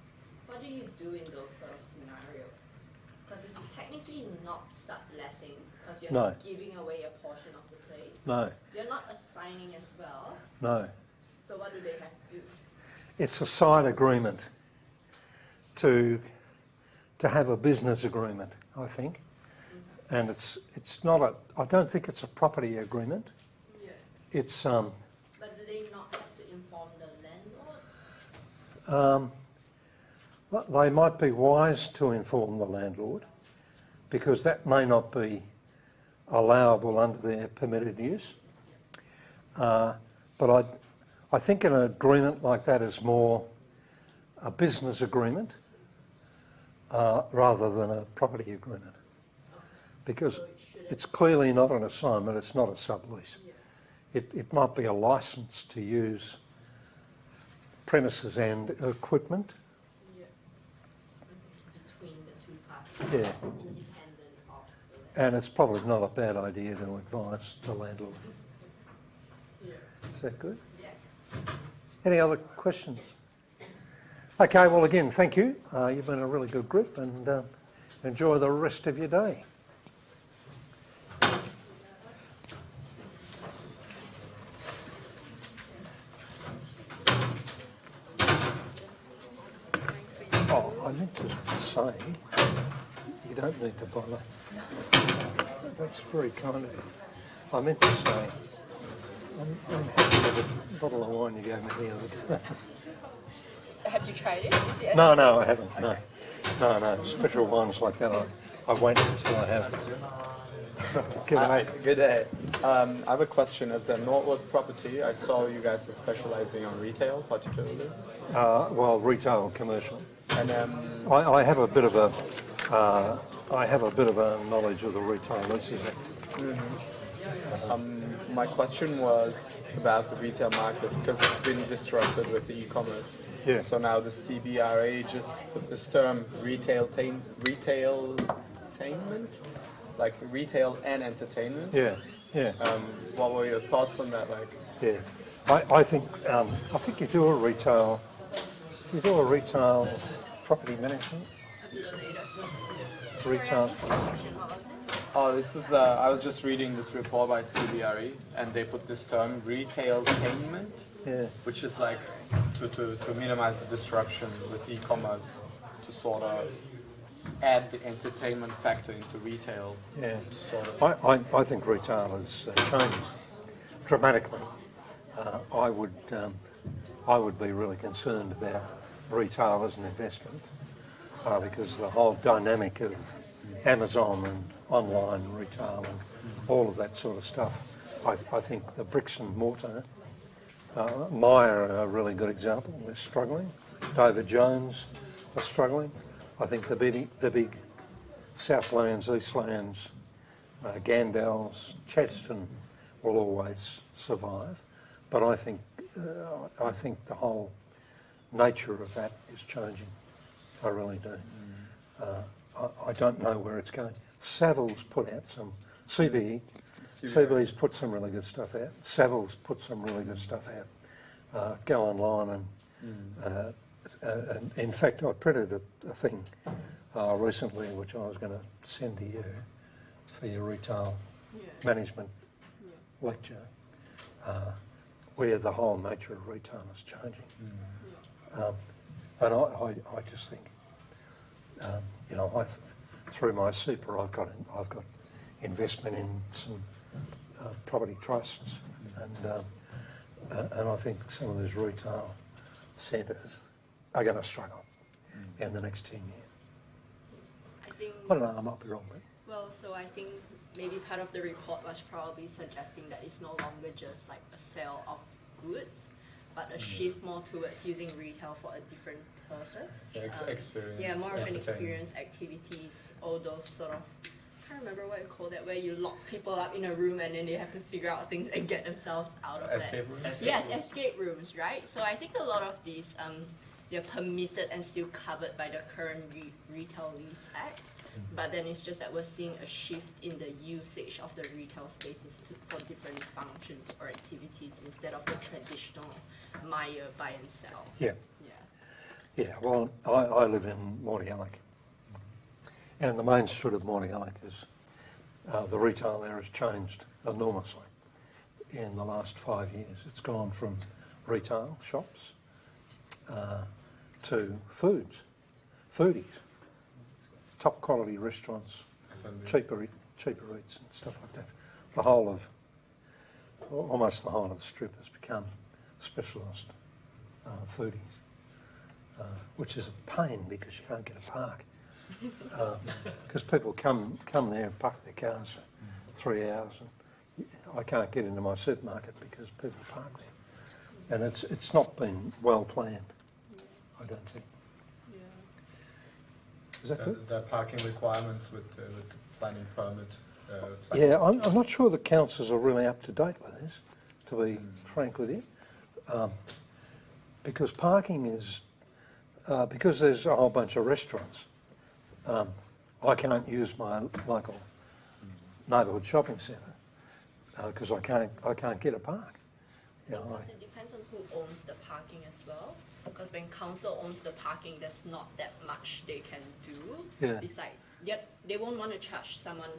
What do you do in those sort of scenarios? Because it's technically not subletting, because you're not giving away a portion of the place. No. You're not assigning as well. No. So what do they have to do? It's a side agreement to have a business agreement, I think. Mm-hmm. And it's not I don't think it's a property agreement. Yeah. It's But do they not have to inform the landlord? They might be wise to inform the landlord, because that may not be allowable under their permitted use. But I think an agreement like that is more a business agreement rather than a property agreement, because it's clearly not an assignment, it's not a sublease. Yeah. It might be a licence to use premises and equipment. Yeah. Independent of the And it's probably not a bad idea to advise the landlord. Yeah. Is that good? Yeah. Any other questions? Okay, well again, thank you. You've been a really good group, and enjoy the rest of your day. Oh, I meant to say, you don't need to bother. That's very kind of you. I meant to say, I'm happy with the bottle of wine you gave me the other day. Have you tried it? No, I haven't. No. Special wines like that, I wait until I have it. Good day. I have a question. As a Northwood property, I saw you guys are specializing on retail, particularly. Well, retail, commercial. And I have a bit of a knowledge of the Retail Leases Act. Mm-hmm. My question was about the retail market, because it's been disrupted with the e-commerce. Yeah. So now the CBRA just put this term retailtainment, like retail and entertainment. Yeah. What were your thoughts on that? Like, Yeah. I think you do a retail property management. Retail. oh, this is I was just reading this report by CBRE, and they put this term retailtainment, which is like to minimize the disruption with e-commerce, to sort of add the entertainment factor into retail. Yeah. To sort of I think retail has changed dramatically. I would be really concerned about retail as an investment, because the whole dynamic of Amazon and online retail and all of that sort of stuff, I think the bricks and mortar, Myer are a really good example. They're struggling. David Jones are struggling. I think the big Southlands, Eastlands, Gandels, Chadstone will always survive. But I think the whole nature of that is changing. I really do. I don't know where it's going. Savills put out some CBE's put some really good stuff out. Savills put some really good stuff out. Go online and in fact I printed a thing recently which I was going to send to you for your retail management lecture, where the whole nature of retail is changing. And I just think, through my super, I've got investment in some property trusts, and I think some of those retail centres are going to struggle in the next 10 years. I don't know, I might be wrong, but Well, so I think maybe part of the report was probably suggesting that it's no longer just like a sale of goods, but a shift more towards using retail for a different purpose. Experience. Yeah, more of an experience, activities, all those sort of, I can't remember what you call that, where you lock people up in a room and then they have to figure out things and get themselves out of Escape that. rooms? Yes, escape rooms, right? So I think a lot of these, they're permitted and still covered by the current Retail Lease Act. But then it's just that we're seeing a shift in the usage of the retail spaces for different functions or activities instead of the traditional Myer buy and sell. Yeah. Yeah. Yeah, well, I live in Mordialloc. And the main street of Mordialloc is, the retail there has changed enormously in the last 5 years. It's gone from retail shops to foodies, top quality restaurants, cheaper eats and stuff like that. Almost the whole of the strip has become specialist foodies, which is a pain because you can't get a park. Because people come there and park their cars for 3 hours, and I can't get into my supermarket because people park there, and it's not been well planned. I don't think. Yeah. Is that good? The parking requirements with the planning permit. Yeah, I'm not sure the councils are really up to date with this, to be frank with you, because parking is because there's a whole bunch of restaurants. I can't use my local neighbourhood shopping centre because I can't get a park. You know, It depends on who owns the parking as well. Because when council owns the parking, there's not that much they can do. Yeah. Besides, they won't want to charge someone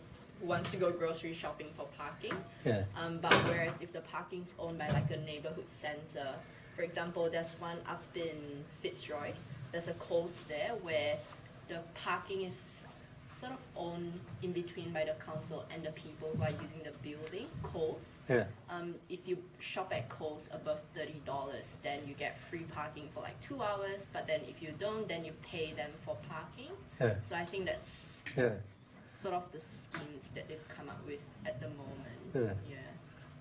who wants to go grocery shopping for parking. Yeah. But whereas if the parking's owned by like a neighborhood centre, for example, there's one up in Fitzroy. There's a Coles there where the parking is sort of owned in between by the council and the people who are using the building, Coles. Yeah. If you shop at Coles above $30, then you get free parking for like 2 hours. But then if you don't, then you pay them for parking. Yeah. So I think that's sort of the schemes that they've come up with at the moment. Yeah.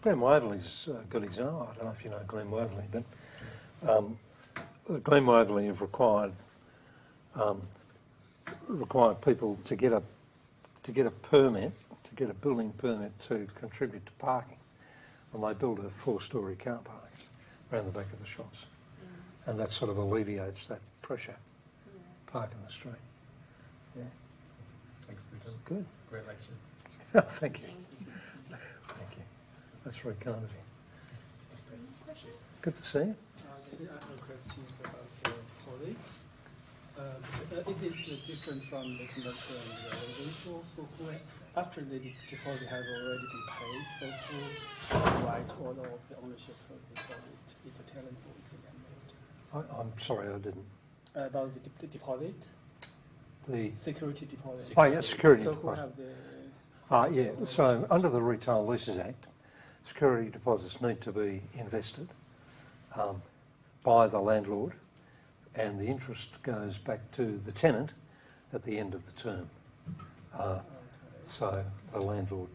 Glen Waverley's a good example. I don't know if you know Glen Waverley, but Glen Waverley have required people to get a permit, to get a building permit to contribute to parking, and they build a 4-storey car park around the back of the shops, and that sort of alleviates that pressure. Park in the street. Yeah. Thanks, Peter. Good. Great lecture. Thank you. Thank you. That's very kind of you. Good to see you. Actually, I have questions about the deposit. If it's different from the commercial and the residential, so after the deposit has already been paid, so who right order of the ownership of the deposit? Is the tenant or is the landlord? I'm sorry, I didn't. About the deposit? The security deposit. Oh, yeah, security so deposit. Who have the yeah, so under the Retail Leases Act, security deposits need to be invested by the landlord, and the interest goes back to the tenant at the end of the term. So the landlord,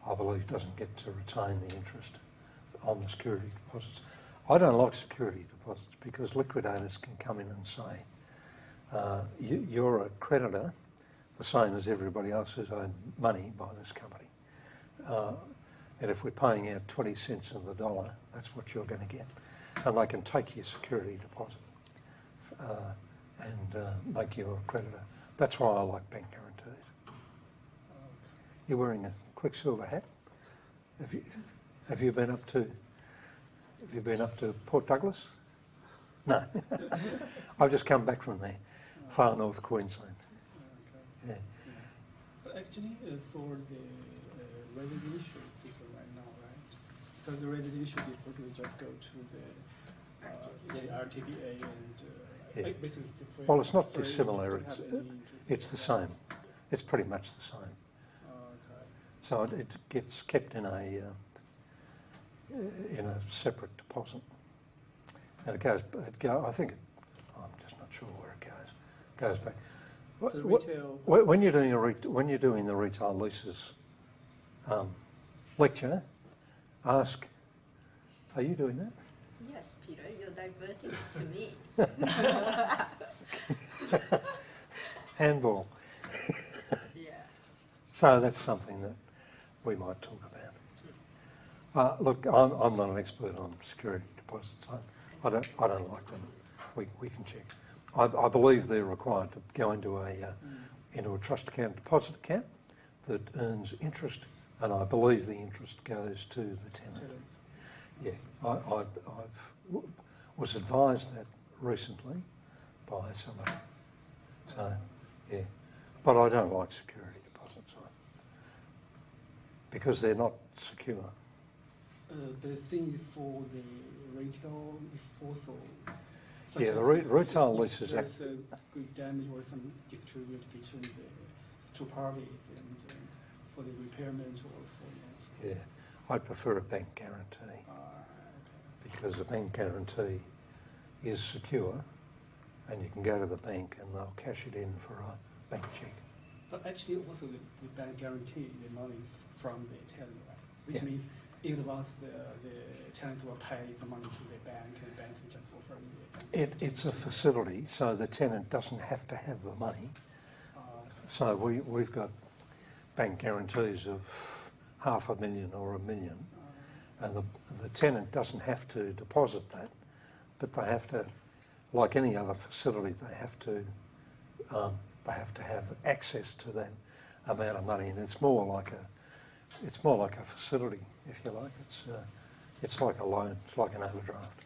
I believe, doesn't get to retain the interest on the security deposits. I don't like security deposits because liquidators can come in and say, you're a creditor, the same as everybody else who's owed money by this company. And if we're paying out 20 cents on the dollar, that's what you're going to get. And they can take your security deposit and make you a creditor. That's why I like bank guarantees. You're wearing a Quicksilver hat. Have you been up to Port Douglas? No. I've just come back from there, far north Queensland. Yeah. But actually, for the residential, it's different right now, right? Because the residential deposit will just go to the RTBA and basically it's the free. Well, it's not dissimilar. It's the same. It's pretty much the same. So it gets kept in a separate deposit, and it goes. I think I'm just not sure where it goes. It goes back. The retail. When you're doing the retail leases lecture, ask, are you doing that? Yes, Peter, you're diverting to me. Handball. Yeah. So that's something that we might talk about. Look, I'm not an expert on security deposits. I don't like them. We can check. I believe they're required to go into a trust account, deposit account that earns interest, and I believe the interest goes to the tenant. Yeah, I was advised that recently by somebody. So, yeah, but I don't like security deposits because they're not secure. The thing for the retail is also. Yeah, the retail leases. There's a good damage or some dispute between the two parties and for the repairment or for. Yeah, I'd prefer a bank guarantee because a bank guarantee is secure, and you can go to the bank and they'll cash it in for a bank cheque. But actually, also the bank guarantee the money is from the tenant, right? Which Yeah. means in advance the tenants will pay the money to the bank, and the bank will just offer the bank. It's a facility, so the tenant doesn't have to have the money. So we've got bank guarantees of $500,000 or $1 million, and the tenant doesn't have to deposit that, but they have to, like any other facility, they have to have access to that amount of money, and it's more like a facility, if you like. It's like a loan. It's like an overdraft.